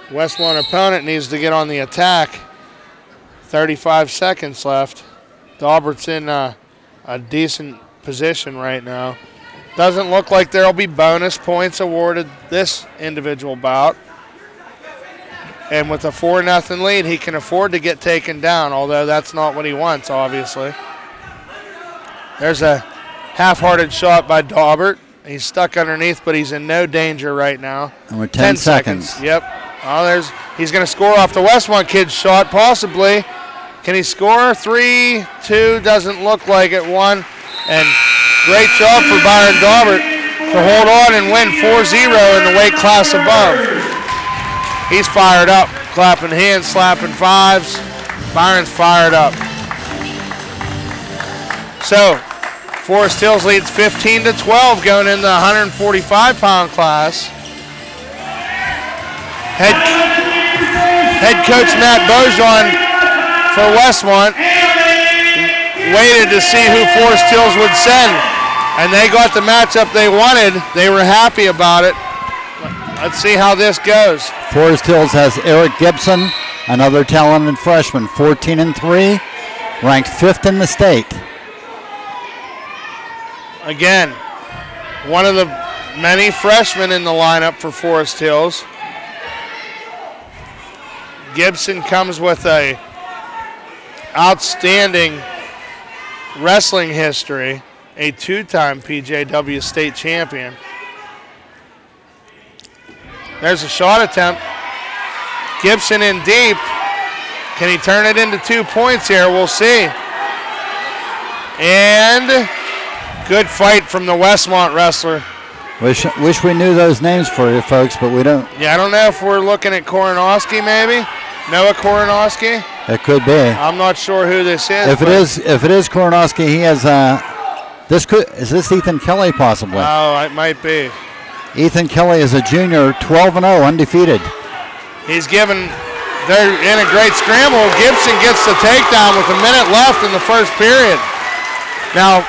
Speaker 1: Westmont opponent needs to get on the attack. 35 seconds left. Daubert's in a decent position right now. Doesn't look like there'll be bonus points awarded this individual bout. And with a 4-0 lead, he can afford to get taken down, although that's not what he wants, obviously. There's a half-hearted shot by Daubert. He's stuck underneath, but he's in no danger right now.
Speaker 2: And we're 10 seconds.
Speaker 1: Yep. Oh, he's going to score off the Westmont kid's shot, possibly. Can he score? 3, 2, doesn't look like it. 1. And great job for Byron Daubert to hold on and win 4-0 in the weight class above. He's fired up, clapping hands, slapping fives. Byron's fired up. So, Forest Hills leads 15-12 going in the 145-pound class. Head coach Matt Beaujean for Westmont waited to see who Forest Hills would send, and they got the matchup they wanted. They were happy about it. Let's see how this goes.
Speaker 2: Forest Hills has Eric Gibson, another talented freshman, 14-3, ranked 5th in the state.
Speaker 1: Again, one of the many freshmen in the lineup for Forest Hills. Gibson comes with a outstanding wrestling history, a 2-time PJW state champion. There's a shot attempt. Gibson in deep. Can he turn it into 2 points here? We'll see. And good fight from the Westmont wrestler.
Speaker 2: Wish we knew those names for you folks, but we don't.
Speaker 1: Yeah, I don't know if we're looking at Koronowski maybe. Noah Koronowski?
Speaker 2: It could be.
Speaker 1: I'm not sure who this is.
Speaker 2: If it is Koronowski, he has is this Ethan Kelly possibly?
Speaker 1: Oh, it might be.
Speaker 2: Ethan Kelly is a junior, 12-0, undefeated.
Speaker 1: They're in a great scramble. Gibson gets the takedown with a minute left in the first period. Now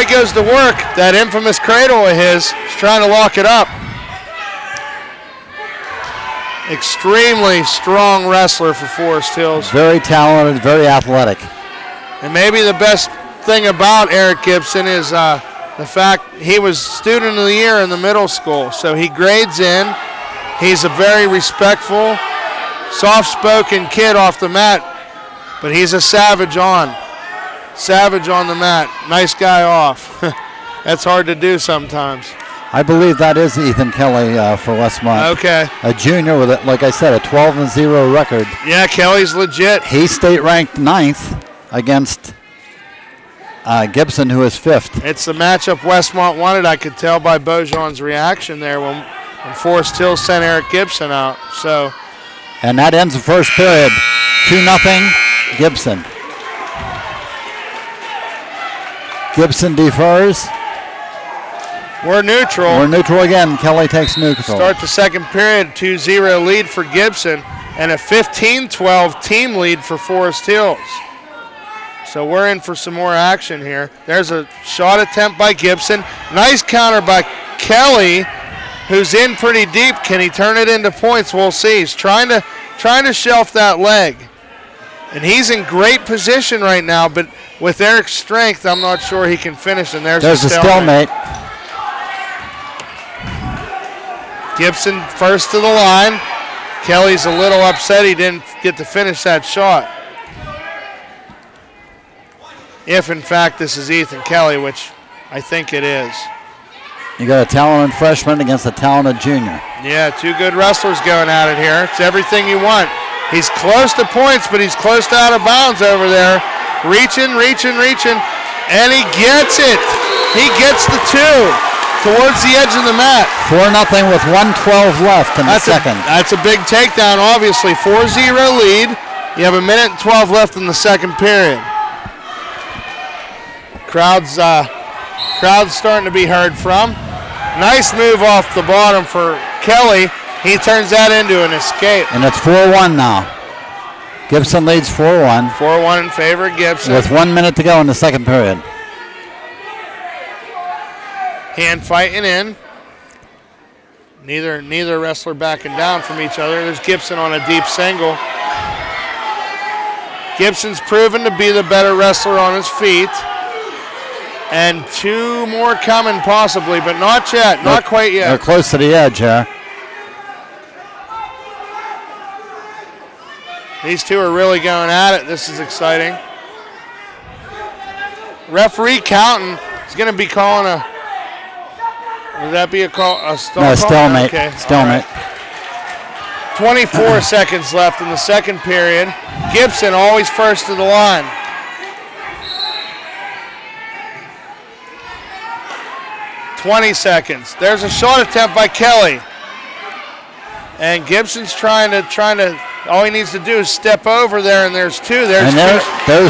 Speaker 1: he goes to work. That infamous cradle of his. He's trying to lock it up. Extremely strong wrestler for Forest Hills.
Speaker 2: Very talented, very athletic.
Speaker 1: And maybe the best thing about Eric Gibson is the fact he was student of the year in the middle school. So he grades in. He's a very respectful, soft-spoken kid off the mat, but he's a savage on. Savage on the mat. Nice guy off. That's hard to do sometimes.
Speaker 2: I believe that is Ethan Kelly for Westmont.
Speaker 1: Okay.
Speaker 2: A junior with, like I said, a 12-0 record.
Speaker 1: Yeah, Kelly's legit.
Speaker 2: He's state-ranked 9th against Gibson, who is 5th.
Speaker 1: It's the matchup Westmont wanted. I could tell by Beaujean's reaction there when Forest Hills sent Eric Gibson out. So.
Speaker 2: And that ends the first period. 2-0 Gibson. Gibson defers.
Speaker 1: We're neutral.
Speaker 2: We're neutral again. Kelly takes neutral.
Speaker 1: Start the second period, 2-0 lead for Gibson and a 15-12 team lead for Forest Hills. So we're in for some more action here. There's a shot attempt by Gibson. Nice counter by Kelly, who's in pretty deep. Can he turn it into points? We'll see. He's trying to shelf that leg. And he's in great position right now, but with Eric's strength, I'm not sure he can finish. And there's a stalemate. Gibson first to the line. Kelly's a little upset he didn't get to finish that shot. If, in fact, this is Ethan Kelly, which I think it is.
Speaker 2: You got a talented freshman against a talented junior.
Speaker 1: Yeah, two good wrestlers going at it here. It's everything you want. He's close to points, but he's close to out of bounds over there. Reaching, and he gets it. He gets the two towards the edge of the mat.
Speaker 2: 4-0 with 1:12 left in the second.
Speaker 1: That's a big takedown, obviously. 4-0 lead. You have a minute and 12 left in the second period. Crowd's starting to be heard from. Nice move off the bottom for Kelly. He turns that into an escape.
Speaker 2: And it's 4-1 now. Gibson leads 4-1.
Speaker 1: 4-1 in favor of Gibson.
Speaker 2: With 1 minute to go in the second period.
Speaker 1: Hand fighting in. Neither wrestler backing down from each other. There's Gibson on a deep single. Gibson's proven to be the better wrestler on his feet. And two more coming possibly, but not yet. Not quite yet.
Speaker 2: They're close to the edge here.
Speaker 1: These two are really going at it. This is exciting. Referee counting is going to be calling a. Would that be a call? A
Speaker 2: stalemate.
Speaker 1: Okay.
Speaker 2: Stalemate.
Speaker 1: Right. 24 seconds left in the second period. Gibson always first to the line. $20 seconds. There's a shot attempt by Kelly. And Gibson's trying to, all he needs to do is step over there, and there's two. There's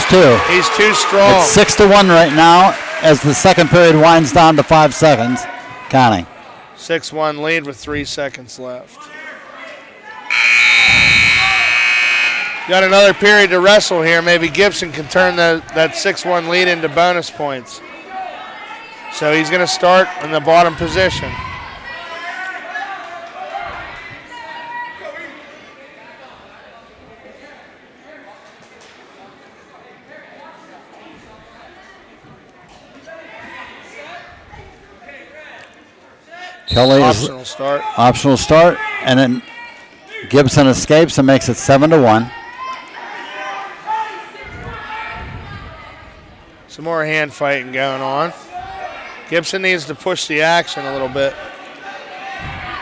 Speaker 2: two.
Speaker 1: He's too strong.
Speaker 2: It's 6-1 right now as the second period winds down to 5 seconds. Counting.
Speaker 1: 6-1 lead with 3 seconds left. Got another period to wrestle here. Maybe Gibson can turn that 6-1 lead into bonus points. So he's going to start in the bottom position.
Speaker 2: Kelly
Speaker 1: optional start.
Speaker 2: Optional start, and then Gibson escapes and makes it 7-1.
Speaker 1: Some more hand fighting going on. Gibson needs to push the action a little bit.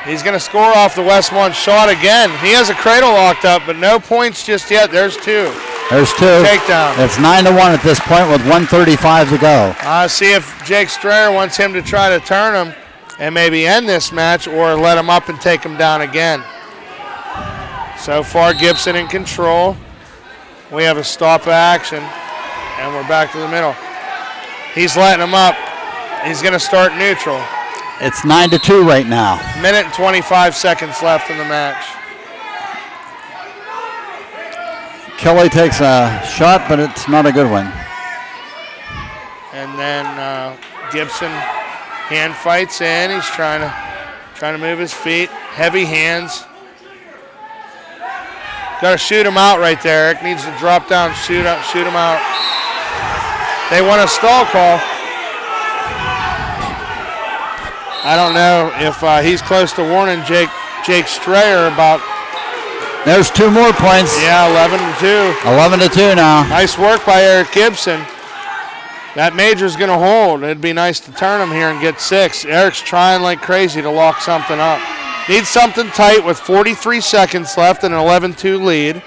Speaker 1: He's going to score off the Westmont shot again. He has a cradle locked up, but no points just yet. There's two.
Speaker 2: There's two.
Speaker 1: Takedown.
Speaker 2: It's 9-1 at this point with 1:35 to go.
Speaker 1: See if Jake Strayer wants him to try to turn him and maybe end this match or let him up and take him down again. So far, Gibson in control. We have a stop of action, and we're back to the middle. He's letting him up. He's going to start neutral.
Speaker 2: It's 9-2 right now.
Speaker 1: Minute and 25 seconds left in the match.
Speaker 2: Kelly takes a shot, but it's not a good one.
Speaker 1: And then Gibson hand fights in. He's trying to move his feet. Heavy hands. Got to shoot him out right there. Eric needs to drop down, shoot him out. They want a stall call. I don't know if he's close to warning Jake Strayer about.
Speaker 2: There's 2 more points.
Speaker 1: Yeah, 11-2.
Speaker 2: 11-2 now.
Speaker 1: Nice work by Eric Gibson. That major's going to hold. It'd be nice to turn him here and get 6. Eric's trying like crazy to lock something up. Needs something tight with 43 seconds left and an 11-2 lead.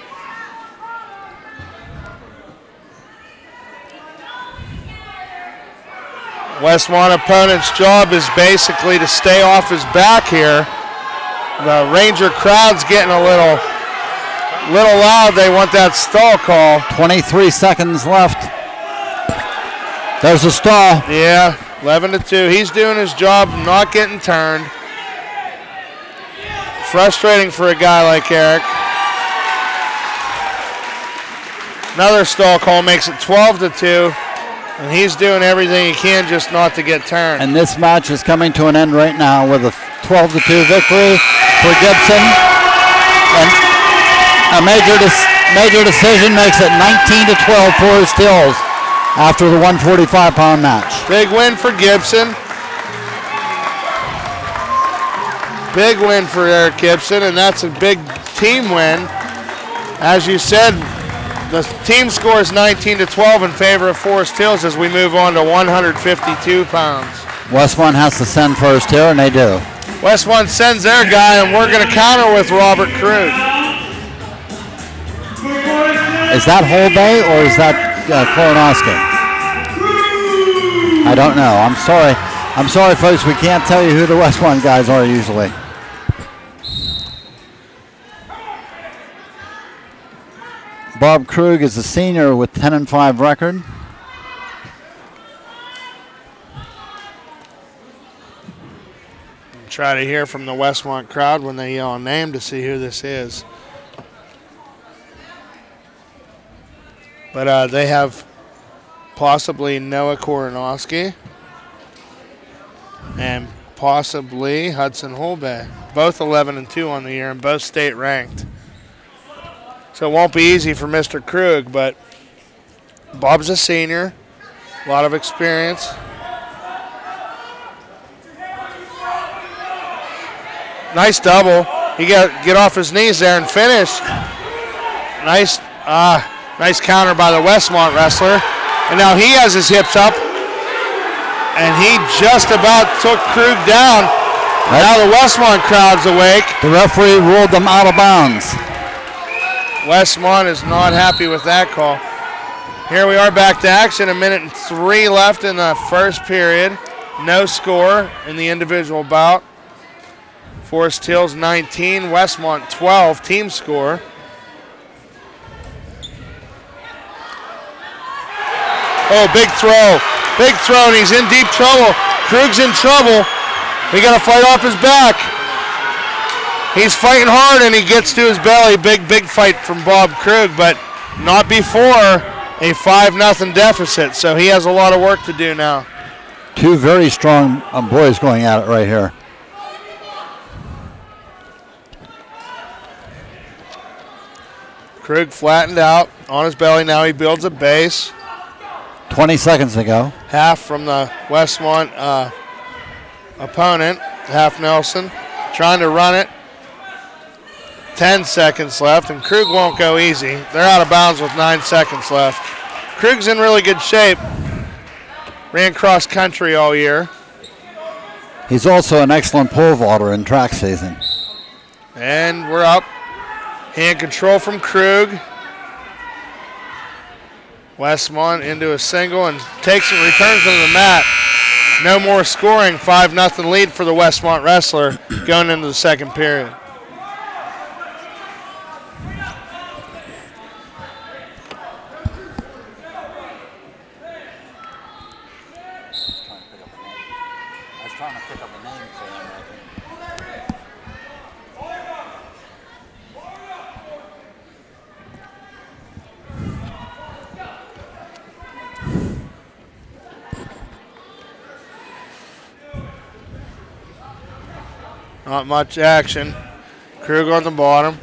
Speaker 1: Westmont opponent's job is basically to stay off his back here. The Ranger crowd's getting a little loud. They want that stall call.
Speaker 2: 23 seconds left. There's a stall.
Speaker 1: Yeah, 11-2. He's doing his job, not getting turned. Frustrating for a guy like Eric. Another stall call makes it 12-2. And he's doing everything he can just not to get turned.
Speaker 2: And this match is coming to an end right now with a 12-2 victory for Gibson. And a major decision makes it 19-12 Forest Hills after the 145-pound match.
Speaker 1: Big win for Gibson. Big win for Eric Gibson, and that's a big team win. As you said, the team score is 19-12 in favor of Forest Hills as we move on to 152 pounds.
Speaker 2: Westmont has to send first here, and they do.
Speaker 1: Westmont sends their guy, and we're going to counter with Robert Krug.
Speaker 2: Is that Holbay or is that Koronowski? I don't know. I'm sorry. I'm sorry, folks. We can't tell you who the Westmont guys are usually. Bob Krug is a senior with 10-5 record.
Speaker 1: Try to hear from the Westmont crowd when they yell a name to see who this is. But they have possibly Noah Koronowski and possibly Hudson Holbay. Both 11-2 on the year and both state ranked. So it won't be easy for Mr. Krug, but Bob's a senior, a lot of experience. Nice double. He got get off his knees there and finish. Nice counter by the Westmont wrestler. And now he has his hips up. And he just about took Krug down. Right. Now the Westmont crowd's awake.
Speaker 2: The referee ruled them out of bounds.
Speaker 1: Westmont is not happy with that call. Here we are back to action. 1:03 left in the first period. No score in the individual bout. Forest Hills 19, Westmont 12 team score. Oh, big throw. Big throw, and he's in deep trouble. Krug's in trouble. We got to fight off his back. He's fighting hard, and he gets to his belly. Big fight from Bob Krug, but not before a 5-0 deficit, so he has a lot of work to do now.
Speaker 2: Two very strong boys going at it right here.
Speaker 1: Krug flattened out on his belly. Now he builds a base.
Speaker 2: 20 seconds to go.
Speaker 1: Half from the Westmont opponent, half Nelson, trying to run it. 10 seconds left, and Krug won't go easy. They're out of bounds with 9 seconds left. Krug's in really good shape. Ran cross country all year.
Speaker 2: He's also an excellent pole vaulter in track season.
Speaker 1: And we're up. Hand control from Krug. Westmont into a single and takes it, returns to the mat. No more scoring. 5-0 lead for the Westmont wrestler going into the second period. Not much action. Krug on the bottom.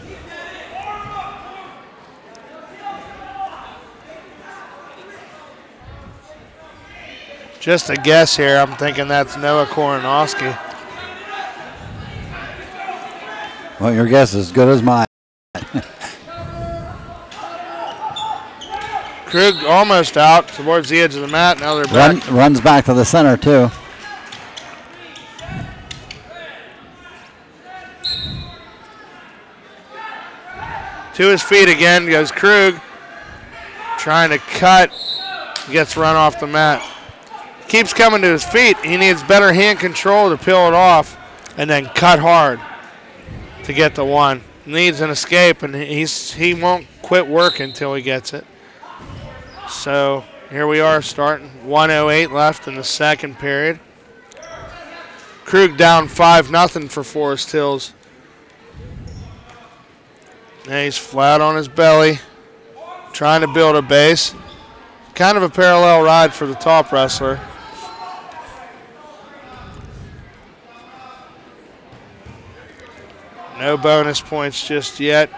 Speaker 1: Just a guess here. I'm thinking that's Noah Koronowski.
Speaker 2: Well, your guess is as good as mine.
Speaker 1: Krug almost out towards the edge of the mat. Now they're back.
Speaker 2: Runs back to the center, too.
Speaker 1: To his feet again goes Krug. Trying to cut. Gets run off the mat. Keeps coming to his feet. He needs better hand control to peel it off and then cut hard to get the one. Needs an escape, and he won't quit working until he gets it. So here we are starting. 1:08 left in the second period. Krug down 5-0 for Forest Hills. Now he's flat on his belly, trying to build a base. Kind of a parallel ride for the top wrestler. No bonus points just yet,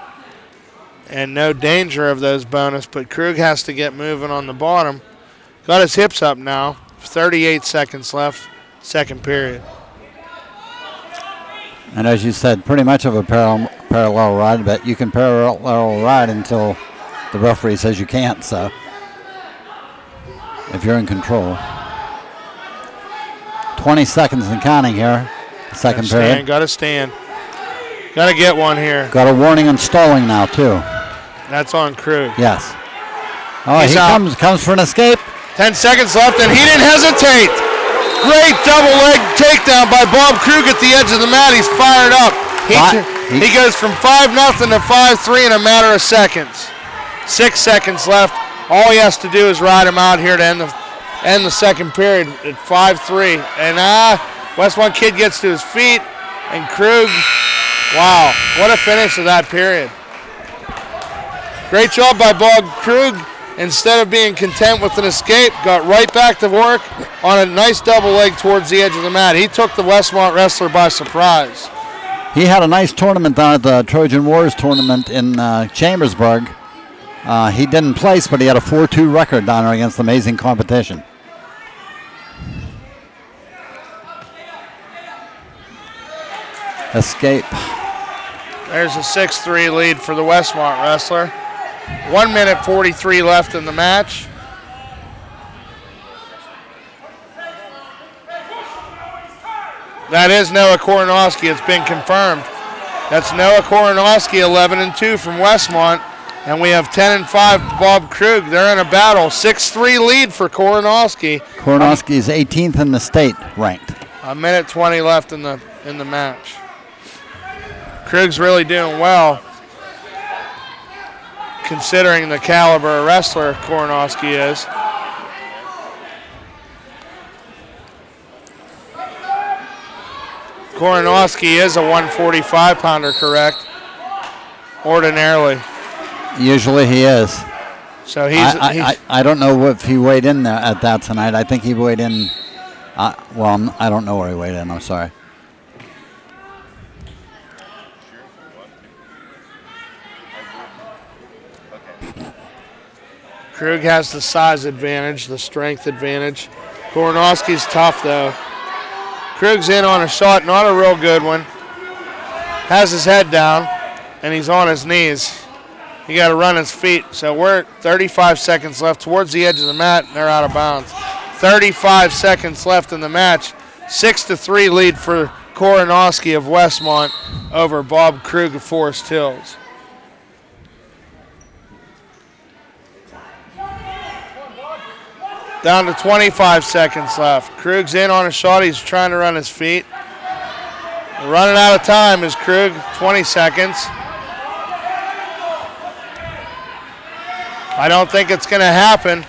Speaker 1: and no danger of those bonus, but Krug has to get moving on the bottom. Got his hips up now. 38 seconds left, second period.
Speaker 2: And as you said, pretty much of a parallel ride, but you can parallel ride until the referee says you can't, so if you're in control. 20 seconds and counting here, second period.
Speaker 1: Got to stand. Got to get one here.
Speaker 2: Got a warning on stalling now, too.
Speaker 1: That's on Krug.
Speaker 2: Yes. Oh,
Speaker 1: He's
Speaker 2: he
Speaker 1: out.
Speaker 2: comes for an escape.
Speaker 1: 10 seconds left, and he didn't hesitate. Great double leg takedown by Bob Krug at the edge of the mat. He's fired up. He goes from 5-0 to 5-3 in a matter of seconds. 6 seconds left. All he has to do is ride him out here to end the second period at 5-3. And Westmont kid gets to his feet, and Krug, wow, what a finish of that period. Great job by Bob Krug. Instead of being content with an escape, got right back to work on a nice double leg towards the edge of the mat. He took the Westmont wrestler by surprise.
Speaker 2: He had a nice tournament down at the Trojan Wars tournament in Chambersburg. He didn't place, but he had a 4-2 record down there against amazing competition. Escape.
Speaker 1: There's a 6-3 lead for the Westmont wrestler. 1 minute 43 left in the match. That is Noah Koronowski. It's been confirmed. That's Noah Koronowski, 11-2 from Westmont. And we have 10-5 Bob Krug. They're in a battle. 6-3 lead for Koronowski.
Speaker 2: Koronowski is 18th in the state ranked.
Speaker 1: A minute 20 left in the match. Krug's really doing well, considering the caliber of wrestler Koronowski is. Koronowski is a 145-pounder, correct? Ordinarily.
Speaker 2: Usually he is.
Speaker 1: So
Speaker 2: I don't know if he weighed in there at that tonight. I think he weighed in. Well, I don't know where he weighed in. I'm sorry.
Speaker 1: Krug has the size advantage, the strength advantage. Koronowski's tough, though. Krug's in on a shot, not a real good one. Has his head down, and he's on his knees. He got to run his feet. So we're at 35 seconds left towards the edge of the mat, and they're out of bounds. 35 seconds left in the match. 6-3 lead for Koronowski of Westmont over Bob Krug of Forest Hills. Down to 25 seconds left. Krug's in on a shot. He's trying to run his feet. Running out of time is Krug. 20 seconds. I don't think it's going to happen.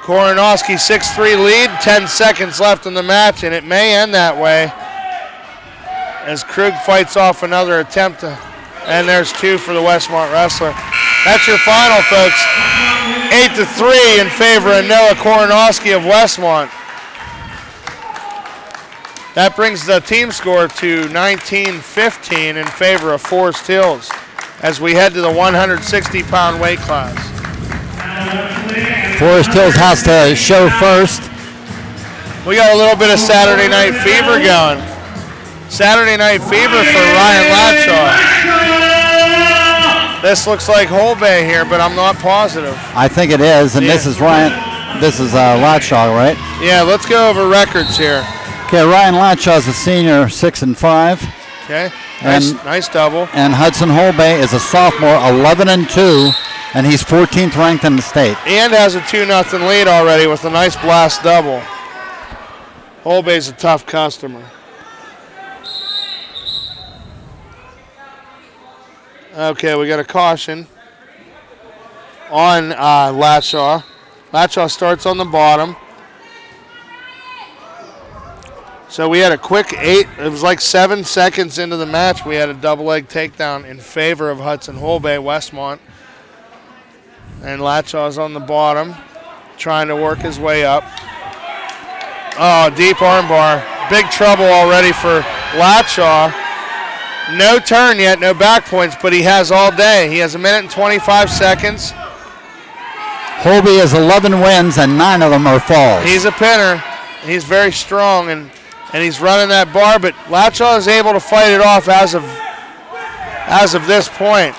Speaker 1: Koronowski 6-3 lead. 10 seconds left in the match, and it may end that way as Krug fights off another attempt. And there's two for the Westmont wrestler. That's your final, folks. 8-3 in favor of Noah Koronowski of Westmont. That brings the team score to 19-15 in favor of Forest Hills as we head to the 160-pound weight class.
Speaker 2: Forest Hills has to show first.
Speaker 1: We got a little bit of Saturday Night Fever going. Saturday Night Fever for Ryan Latshaw. This looks like Holbay here, but I'm not positive.
Speaker 2: I think it is, and this is Ryan. This is Latshaw, right?
Speaker 1: Yeah, let's go over records here.
Speaker 2: Okay, Ryan Latshaw's a senior, 6-5.
Speaker 1: Okay,
Speaker 2: and
Speaker 1: nice double.
Speaker 2: And Hudson Holbay is a sophomore, 11-2, and he's 14th ranked in the state.
Speaker 1: And has a 2-0 lead already with a nice blast double. Holbay's a tough customer. Okay, we got a caution on Latshaw. Latshaw starts on the bottom. So we had a quick it was like 7 seconds into the match, we had a double leg takedown in favor of Hudson Holbay, Westmont. And Latshaw's on the bottom, trying to work his way up. Oh, deep armbar. Big trouble already for Latshaw. No turn yet, no back points, but he has all day. He has 1 minute and 25 seconds.
Speaker 2: Holbay has 11 wins and 9 of them are falls.
Speaker 1: He's a pinner. He's very strong and he's running that bar, but Latshaw is able to fight it off as of this point.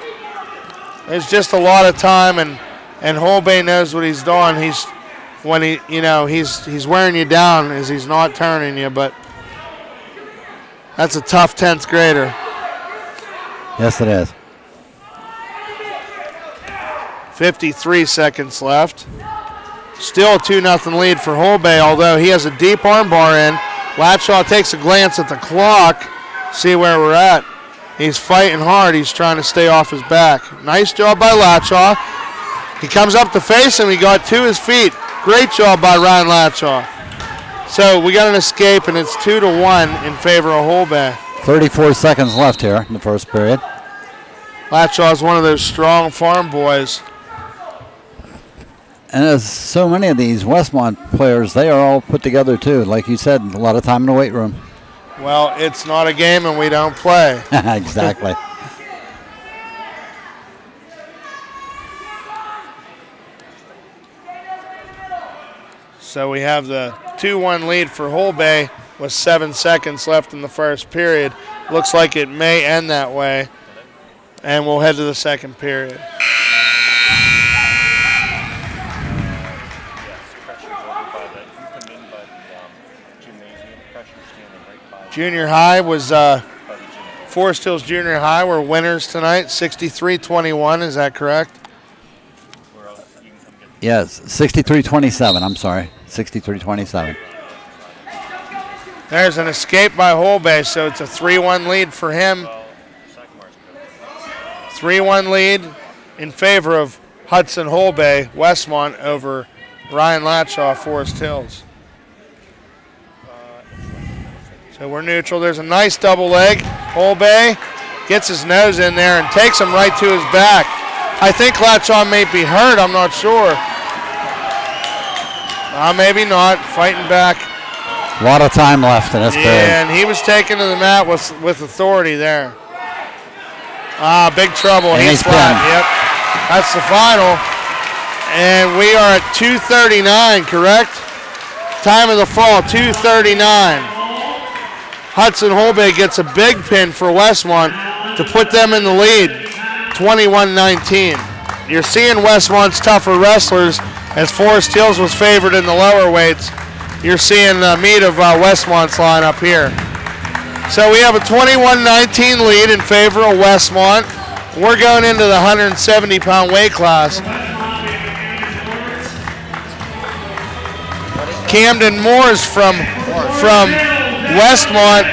Speaker 1: There's just a lot of time, and Holbay knows what he's doing. He's wearing you down as he's not turning you, but that's a tough 10th grader.
Speaker 2: Yes, it is.
Speaker 1: 53 seconds left. Still a 2-0 lead for Holbay, although he has a deep arm bar in. Latshaw takes a glance at the clock, see where we're at. He's fighting hard. He's trying to stay off his back. Nice job by Latshaw. He comes up to face him. He got to his feet. Great job by Ryan Latshaw. So we got an escape, and it's 2-1 in favor of Holbay.
Speaker 2: 34 seconds left here in the first period.
Speaker 1: Latshaw is one of those strong farm boys.
Speaker 2: And there's so many of these Westmont players, they are all put together too. Like you said, a lot of time in the weight room.
Speaker 1: Well, it's not a game and we don't play.
Speaker 2: Exactly.
Speaker 1: So we have the 2-1 lead for Holbay with 7 seconds left in the first period. Looks like it may end that way. And we'll head to the second period. Junior high was Forest Hills Junior High were winners tonight, 63-21. Is that correct?
Speaker 2: Yes, 63-27. I'm sorry, 63-27.
Speaker 1: There's an escape by Holbay, so it's a 3-1 lead for him. 3-1 lead in favor of Hudson Holbay, Westmont over Ryan Latshaw, Forest Hills. So we're neutral. There's a nice double leg. Holbay gets his nose in there and takes him right to his back. I think Latshaw may be hurt. I'm not sure. Maybe not. Fighting back.
Speaker 2: A lot of time left in this period.
Speaker 1: Yeah, and he was taken to the mat with authority there. Big trouble.
Speaker 2: And
Speaker 1: he's flat. Yep. That's the final. And we are at 2:39, correct? Time of the fall, 2:39. Hudson Holbay gets a big pin for Westmont to put them in the lead, 21-19. You're seeing Westmont's tougher wrestlers as Forest Hills was favored in the lower weights. You're seeing the meat of Westmont's lineup here. So we have a 21-19 lead in favor of Westmont. We're going into the 170-pound weight class. Camden Moores from Westmont,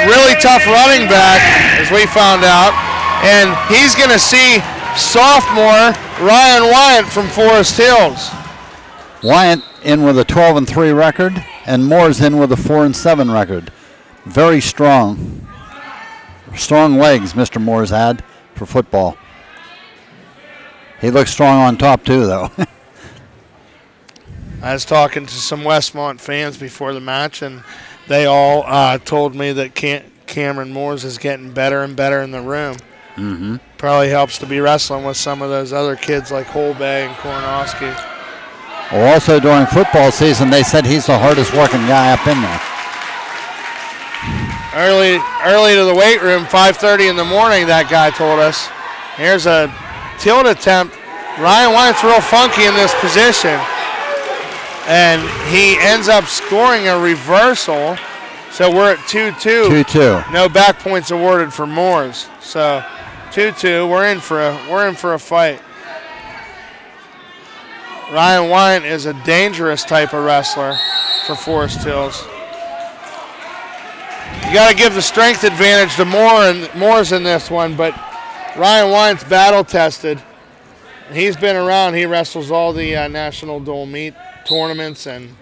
Speaker 1: really tough running back, as we found out, and he's going to see sophomore Ryan Wyatt from Forest Hills.
Speaker 2: Wyatt in with a 12-3 record, and Moore's in with a 4-7 record. Very strong. Strong legs Mr. Moore's had for football. He looks strong on top too, though.
Speaker 1: I was talking to some Westmont fans before the match, and they all told me that Cameron Moores is getting better and better in the room.
Speaker 2: Mm-hmm.
Speaker 1: Probably helps to be wrestling with some of those other kids like Holbay and Kornowski.
Speaker 2: Well, also during football season, they said he's the hardest working guy up in there.
Speaker 1: Early to the weight room, 5:30 in the morning, that guy told us. Here's a tilt attempt. Ryan Wyatt's real funky in this position. And he ends up scoring a reversal. So we're at 2-2.
Speaker 2: 2-2.
Speaker 1: No back points awarded for Moores. So 2-2. We're in for a fight. Ryan Wyatt is a dangerous type of wrestler for Forest Hills. You got to give the strength advantage to Moores in this one, but Ryan Wyatt's battle tested. He's been around. He wrestles all the national dual meet tournaments and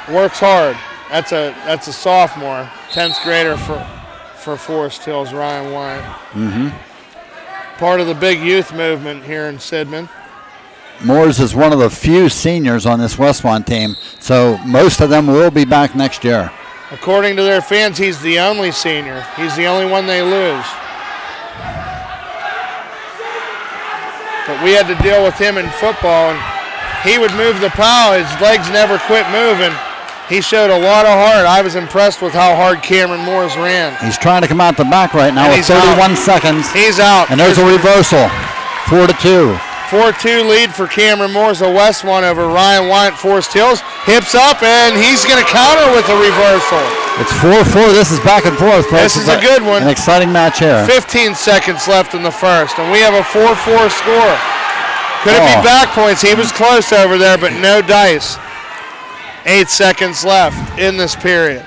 Speaker 1: works hard. That's a sophomore, 10th grader for Forest Hills, Ryan Wyatt.
Speaker 2: Mm-hmm.
Speaker 1: Part of the big youth movement here in Sidman.
Speaker 2: Moores is one of the few seniors on this Westmont team, so most of them will be back next year.
Speaker 1: According to their fans, he's the only senior. He's the only one they lose. But we had to deal with him in football, and he would move the pile. His legs never quit moving. He showed a lot of heart. I was impressed with how hard Cameron Moores ran.
Speaker 2: He's trying to come out the back right now with 31 seconds.
Speaker 1: He's out.
Speaker 2: And there's a reversal. 4-2.
Speaker 1: 4-2 lead for Cameron Moores of Westmont over Ryan Wyatt, Forest Hills. Hips up, and he's going to counter with a reversal.
Speaker 2: It's 4-4. This is back and forth, folks.
Speaker 1: This is a good one.
Speaker 2: An exciting match here.
Speaker 1: 15 seconds left in the first, and we have a 4-4 score. Could it be back points? He was close over there, but no dice. 8 seconds left in this period.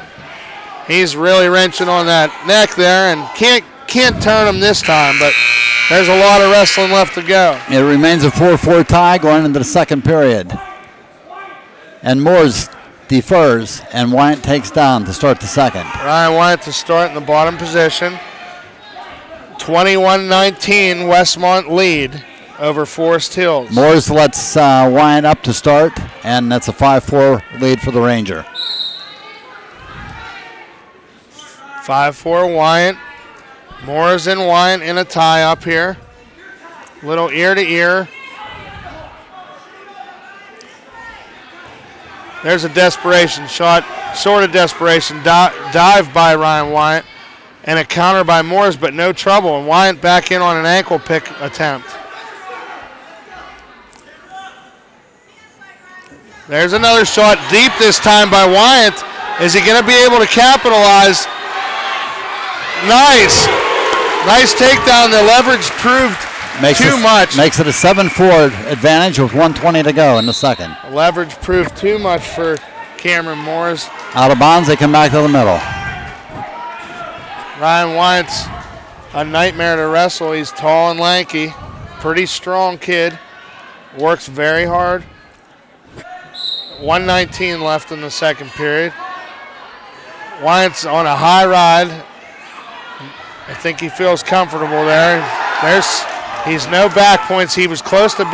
Speaker 1: He's really wrenching on that neck there, and can't turn him this time, but there's a lot of wrestling left to go.
Speaker 2: It remains a 4-4 tie going into the second period. And Moores defers, and Wyatt takes down to start the second.
Speaker 1: Ryan Wyatt to start in the bottom position. 21-19 Westmont lead over Forest Hills.
Speaker 2: Moores lets Wyatt up to start, and that's a 5-4 lead for the Ranger.
Speaker 1: 5-4 Wyatt. Moores and Wyatt in a tie up here. Little ear to ear. There's a desperation shot, sort of desperation. Dive by Ryan Wyatt and a counter by Moores, but no trouble. And Wyatt back in on an ankle pick attempt. There's another shot deep this time by Wyatt. Is he going to be able to capitalize? Nice. Nice takedown. The leverage proved too much.
Speaker 2: Makes it a 7-4 advantage with 1:20 to go in the second.
Speaker 1: The leverage proved too much for Cameron Moores.
Speaker 2: Out of bounds, they come back to the middle.
Speaker 1: Ryan Wyatt's a nightmare to wrestle. He's tall and lanky. Pretty strong kid. Works very hard. 1:19 left in the second period. Wyatt's on a high ride. I think he feels comfortable there. He's no back points. He was close to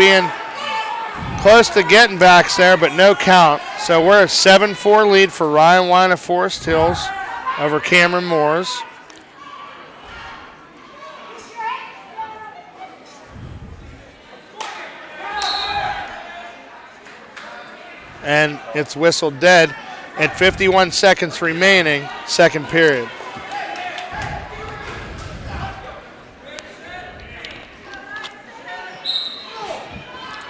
Speaker 1: getting backs there, but no count. So we're a 7-4 lead for Ryan Wyatt of Forest Hills over Cameron Moores. And it's whistled dead at 51 seconds remaining, second period.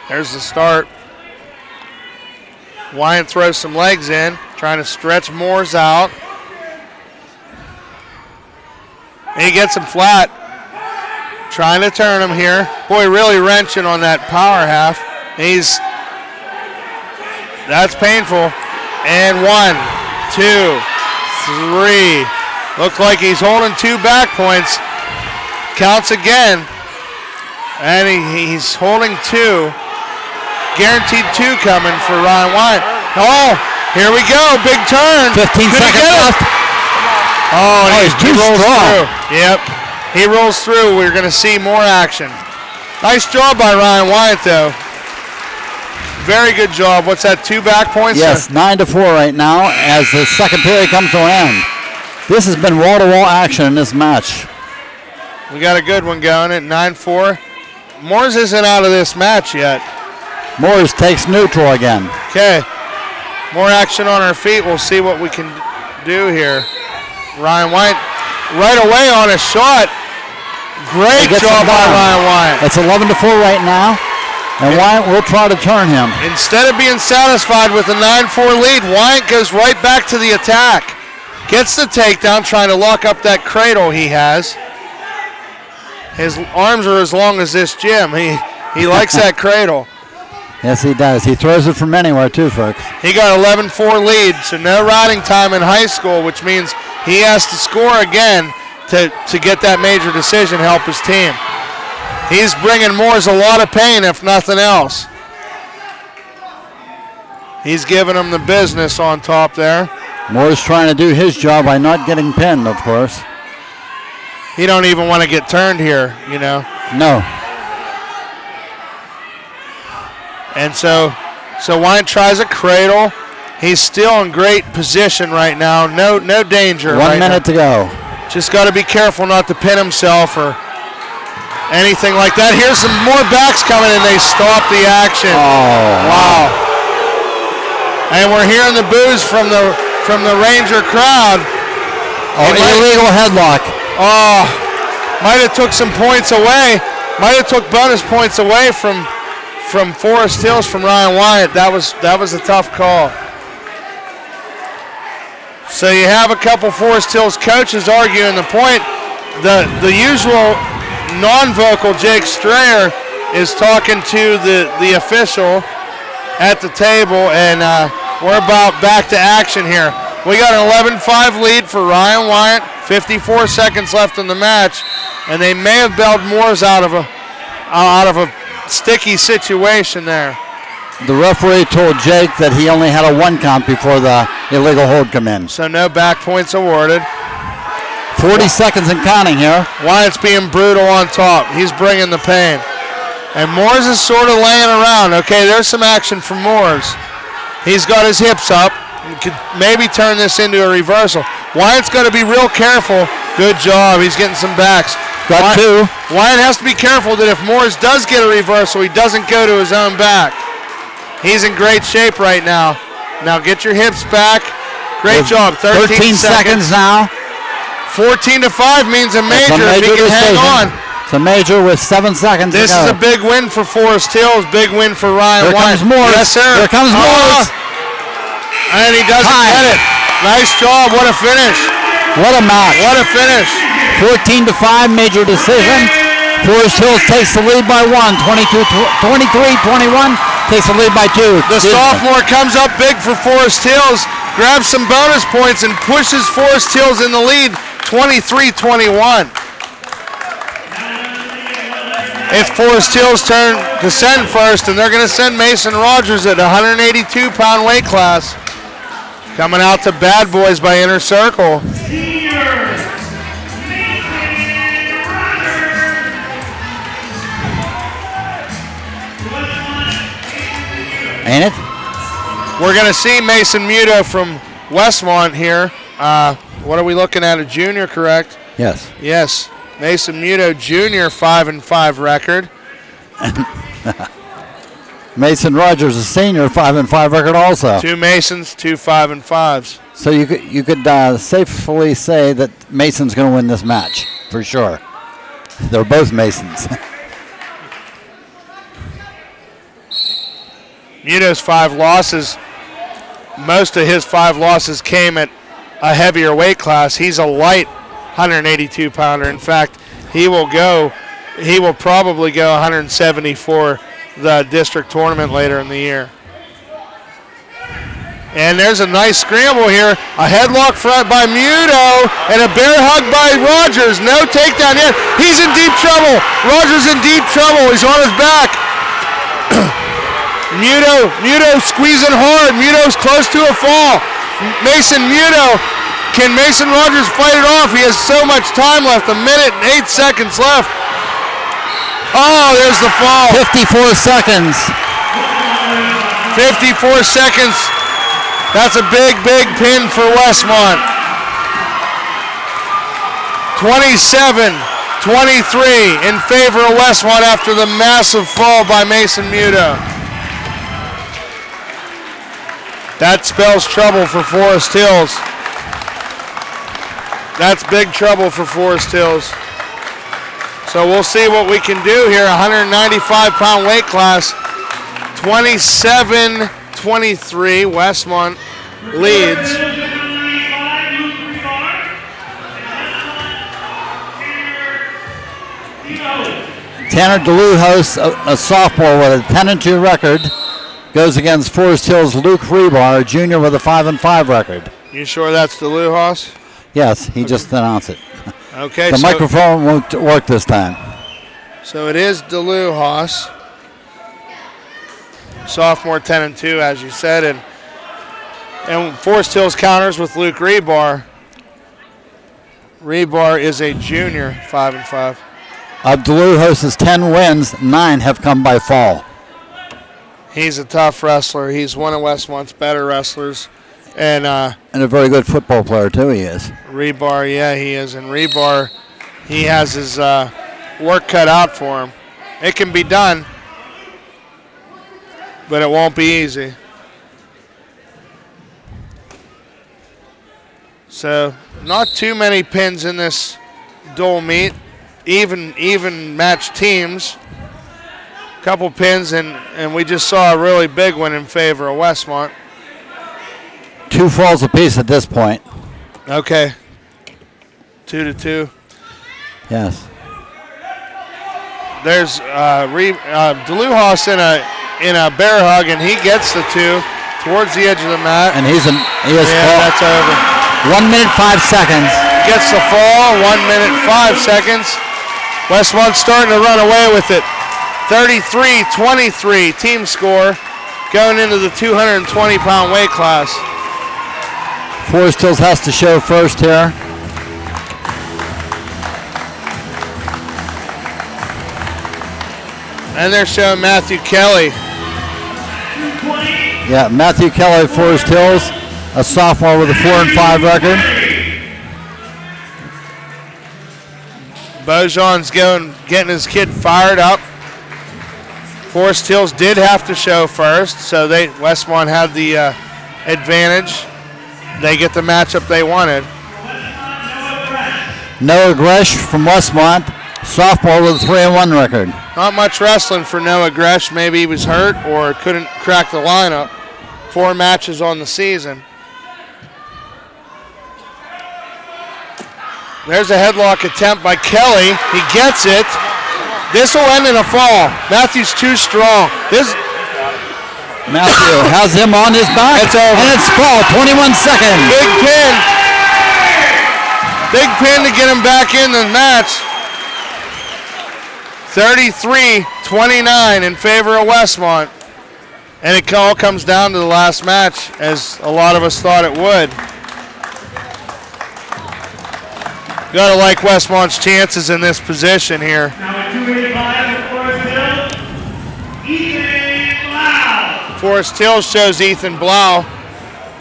Speaker 1: There's the start. Wyatt throws some legs in, trying to stretch Moores out. And he gets him flat. Trying to turn him here. Boy, really wrenching on that power half. That's painful. And 1, 2, 3. Looks like he's holding 2 back points. Counts again. And he's holding 2. Guaranteed 2 coming for Ryan Wyatt. Oh, here we go. Big turn.
Speaker 2: 15 seconds left.
Speaker 1: Oh,
Speaker 2: he's too strong.
Speaker 1: Yep. He rolls through. We're going to see more action. Nice job by Ryan Wyatt, though. very good job. What's that, 2 back points?
Speaker 2: Yes, 9-4 right now as the second period comes to an end. This has been wall-to-wall action in this match.
Speaker 1: We got a good one going at 9-4. Moores isn't out of this match yet.
Speaker 2: Moores takes neutral again.
Speaker 1: Okay, more action on our feet. We'll see what we can do here. Ryan Wyatt right away on a shot. Great job by Ryan Wyatt.
Speaker 2: It's 11-4 right now, and Wyatt will try to turn him.
Speaker 1: Instead of being satisfied with a 9-4 lead, Wyatt goes right back to the attack. Gets the takedown, trying to lock up that cradle he has. His arms are as long as this gym. He likes that cradle.
Speaker 2: Yes, he does. He throws it from anywhere, too, folks.
Speaker 1: He got 11-4 lead, so no riding time in high school, which means he has to score again to get that major decision, help his team. He's bringing Moores a lot of pain, if nothing else. He's giving him the business on top there.
Speaker 2: Moore's trying to do his job by not getting pinned, of course.
Speaker 1: He don't even want to get turned here, you know.
Speaker 2: No.
Speaker 1: And so Wyatt tries a cradle. He's still in great position right now. No danger.
Speaker 2: 1 minute to go.
Speaker 1: Just got to be careful not to pin himself or anything like that. Here's some more backs coming, and they stop the action.
Speaker 2: Oh,
Speaker 1: wow. And we're hearing the boos from the Ranger crowd.
Speaker 2: Oh, illegal headlock.
Speaker 1: Oh, might have took some points away. Might have took bonus points away from Forest Hills, from Ryan Wyatt. That was a tough call. So you have a couple Forest Hills coaches arguing the point. The usual non-vocal Jake Strayer is talking to the official at the table, and we're about back to action here. We got an 11-5 lead for Ryan Wyatt, 54 seconds left in the match, and they may have bailed Moores out of a sticky situation there.
Speaker 2: The referee told Jake that he only had a 1 count before the illegal hold come in.
Speaker 1: So no back points awarded.
Speaker 2: 40 seconds and counting here.
Speaker 1: Wyatt's being brutal on top. He's bringing the pain. And Moores is sort of laying around. Okay, there's some action from Moores. He's got his hips up. He could maybe turn this into a reversal. Wyatt's got to be real careful. Good job. He's getting some backs.
Speaker 2: Got 2.
Speaker 1: Wyatt has to be careful that if Moores does get a reversal, he doesn't go to his own back. He's in great shape right now. Now get your hips back. Great job. 13
Speaker 2: seconds now.
Speaker 1: 14-5 means a major if he can hang on.
Speaker 2: It's a major with 7 seconds
Speaker 1: This
Speaker 2: to go.
Speaker 1: is a big win for Forest Hills. Big win for Ryan
Speaker 2: Here
Speaker 1: Wyatt.
Speaker 2: comes Moores.
Speaker 1: Yes, sir.
Speaker 2: Here comes Moores.
Speaker 1: And he doesn't get it. Nice job. What a finish.
Speaker 2: What a match.
Speaker 1: What a finish.
Speaker 2: 14-5 major decision. Forest Hills takes the lead by 1. 23-21 takes the lead by 2.
Speaker 1: The sophomore comes up big for Forest Hills, grabs some bonus points, and pushes Forest Hills in the lead, 23-21. It's Forest Hills' turn to send first, and they're going to send Mason Rogers at 182-pound weight class. Coming out to Bad Boys by Inner Circle.
Speaker 2: Ain't it?
Speaker 1: We're going to see Mason Muto from Westmont here. What are we looking at? A junior, correct?
Speaker 2: Yes.
Speaker 1: Yes. Mason Muto, junior, 5-5 record.
Speaker 2: Mason Rogers, a senior, 5-5 record also.
Speaker 1: 2 Masons, 2 5-5s.
Speaker 2: So you could safely say that Mason's going to win this match for sure. They're both Masons.
Speaker 1: Muto's 5 losses, most of his 5 losses came at a heavier weight class. He's a light 182-pounder. In fact, he will probably go 170 for the district tournament later in the year. And there's a nice scramble here. A headlock front by Muto and a bear hug by Rogers. No takedown yet. He's in deep trouble. Rogers in deep trouble. He's on his back. Muto squeezing hard. Muto's close to a fall. Mason Muto. Can Mason Rogers fight it off? He has so much time left. 1 minute and 8 seconds left. Oh, there's the fall.
Speaker 2: 54 seconds.
Speaker 1: 54 seconds. That's a big, big pin for Westmont. 27-23 in favor of Westmont after the massive fall by Mason Muto. That spells trouble for Forest Hills. That's big trouble for Forest Hills. So we'll see what we can do here. 195-pound weight class. 27-23. Westmont leads.
Speaker 2: Tanner DeLuhos, a sophomore with a 10-2 record, goes against Forest Hills' Luke Rebar, a junior with a 5-5 record.
Speaker 1: You sure that's DeLuhos?
Speaker 2: Yes, he just announced it.
Speaker 1: Okay.
Speaker 2: The microphone won't work this time.
Speaker 1: So it is DeLuhos. Sophomore 10-2, as you said, and Forest Hills counters with Luke Rebar. Rebar is a junior, 5-5.
Speaker 2: Of DeLuhos' 10 wins, 9 have come by fall.
Speaker 1: He's a tough wrestler. He's one of Westmont's better wrestlers. And
Speaker 2: a very good football player, too, he is.
Speaker 1: Rebar, yeah, he is. And Rebar, he has his work cut out for him. It can be done, but it won't be easy. So not too many pins in this dual meet. Even match teams. Couple pins, and we just saw a really big one in favor of Westmont.
Speaker 2: 2 falls apiece at this point.
Speaker 1: Okay. 2-2.
Speaker 2: Yes.
Speaker 1: There's DeLuhos in a bear hug, and he gets the 2 towards the edge of the mat.
Speaker 2: And he is
Speaker 1: that's over.
Speaker 2: 1 minute 5 seconds.
Speaker 1: Gets the fall. 1 minute 5 seconds. Westmont's starting to run away with it. 33-23 team score going into the 220-pound weight class.
Speaker 2: Forest Hills has to show first here.
Speaker 1: And they're showing Matthew Kelly.
Speaker 2: Yeah, Matthew Kelly, Forest Hills, a sophomore with a 4-5 record.
Speaker 1: Bojan's getting his kid fired up. Forest Hills did have to show first, so Westmont had the advantage. They get the matchup they wanted.
Speaker 2: Noah Gresh from Westmont, sophomore with a 3-1 record.
Speaker 1: Not much wrestling for Noah Gresh. Maybe he was hurt or couldn't crack the lineup. 4 matches on the season. There's a headlock attempt by Kelly. He gets it. This will end in a fall. Matthew's too strong.
Speaker 2: Matthew has him on his back.
Speaker 1: It's over.
Speaker 2: And it's fall, 21 seconds.
Speaker 1: Big pin. Big pin to get him back in the match. 33-29 in favor of Westmont. And it all comes down to the last match, as a lot of us thought it would. Gotta like Westmont's chances in this position here.
Speaker 3: Now at 285 for Forest Hills, Ethan Blau.
Speaker 1: Forest Hills shows Ethan Blau,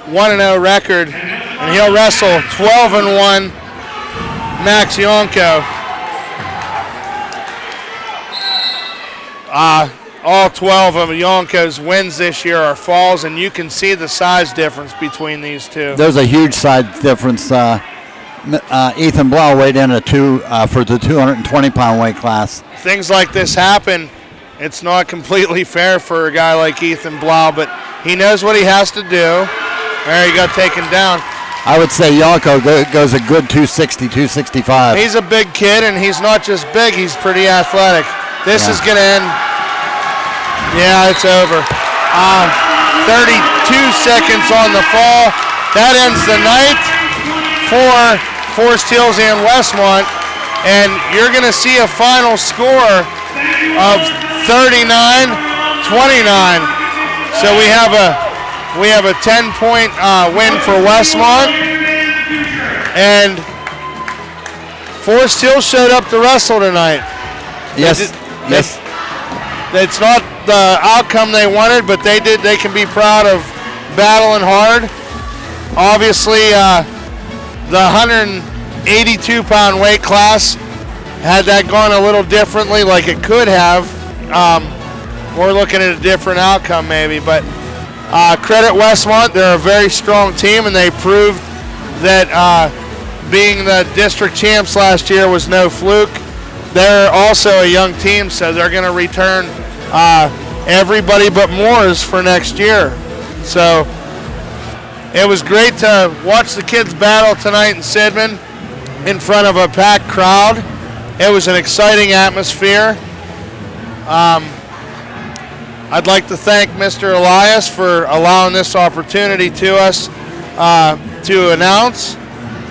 Speaker 1: 1-0 record, and he'll wrestle 12-1 Max Yonko. All 12 of Yonko's wins this year are falls, and you can see the size difference between these two.
Speaker 2: There's a huge size difference. Ethan Blau weighed in at 2 for the 220-pound weight class.
Speaker 1: Things like this happen. It's not completely fair for a guy like Ethan Blau, but he knows what he has to do. There, he got taken down.
Speaker 2: I would say Yonko goes a good 260, 265.
Speaker 1: He's a big kid, and he's not just big, he's pretty athletic. This is going to end. Yeah, it's over. 32 seconds on the fall. That ends the night for Forest Hills and Westmont, and you're going to see a final score of 39-29. So we have a 10-point win for Westmont, and Forest Hills showed up to wrestle tonight.
Speaker 2: Yes.
Speaker 1: It's not the outcome they wanted, but they can be proud of battling hard. Obviously, the 182-pound weight class, had that gone a little differently like it could have, we're looking at a different outcome maybe. But credit Westmont, they're a very strong team, and they proved that being the district champs last year was no fluke. They're also a young team, so they're going to return everybody but Moores for next year. So it was great to watch the kids battle tonight in Sidman in front of a packed crowd. It was an exciting atmosphere. I'd like to thank Mr. Elias for allowing this opportunity to us to announce,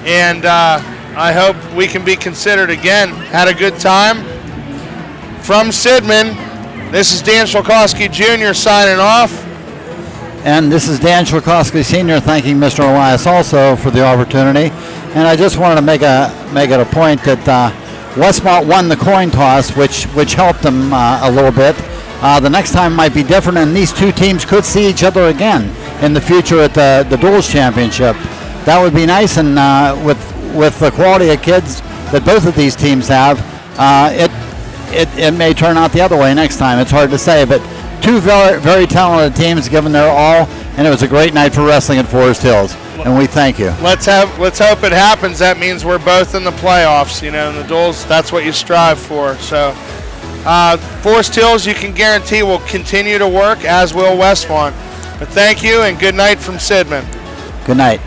Speaker 1: and I hope we can be considered again. Had a good time. From Sidman, this is Dan Sholkowski Jr. signing off.
Speaker 2: And this is Dan Sholkowski Sr. thanking Mr. Elias also for the opportunity. And I just wanted to make it a point that Westmont won the coin toss, which helped them a little bit. The next time might be different, and these two teams could see each other again in the future at the duels championship. That would be nice, and with the quality of kids that both of these teams have, it may turn out the other way next time. It's hard to say, but two very, very talented teams given their all, and it was a great night for wrestling at Forest Hills, and we thank you.
Speaker 1: Let's hope it happens. That means we're both in the playoffs. You know, in the duels, that's what you strive for. So Forest Hills, you can guarantee, will continue to work, as will Westmont. But thank you, and good night from Sidman.
Speaker 2: Good night.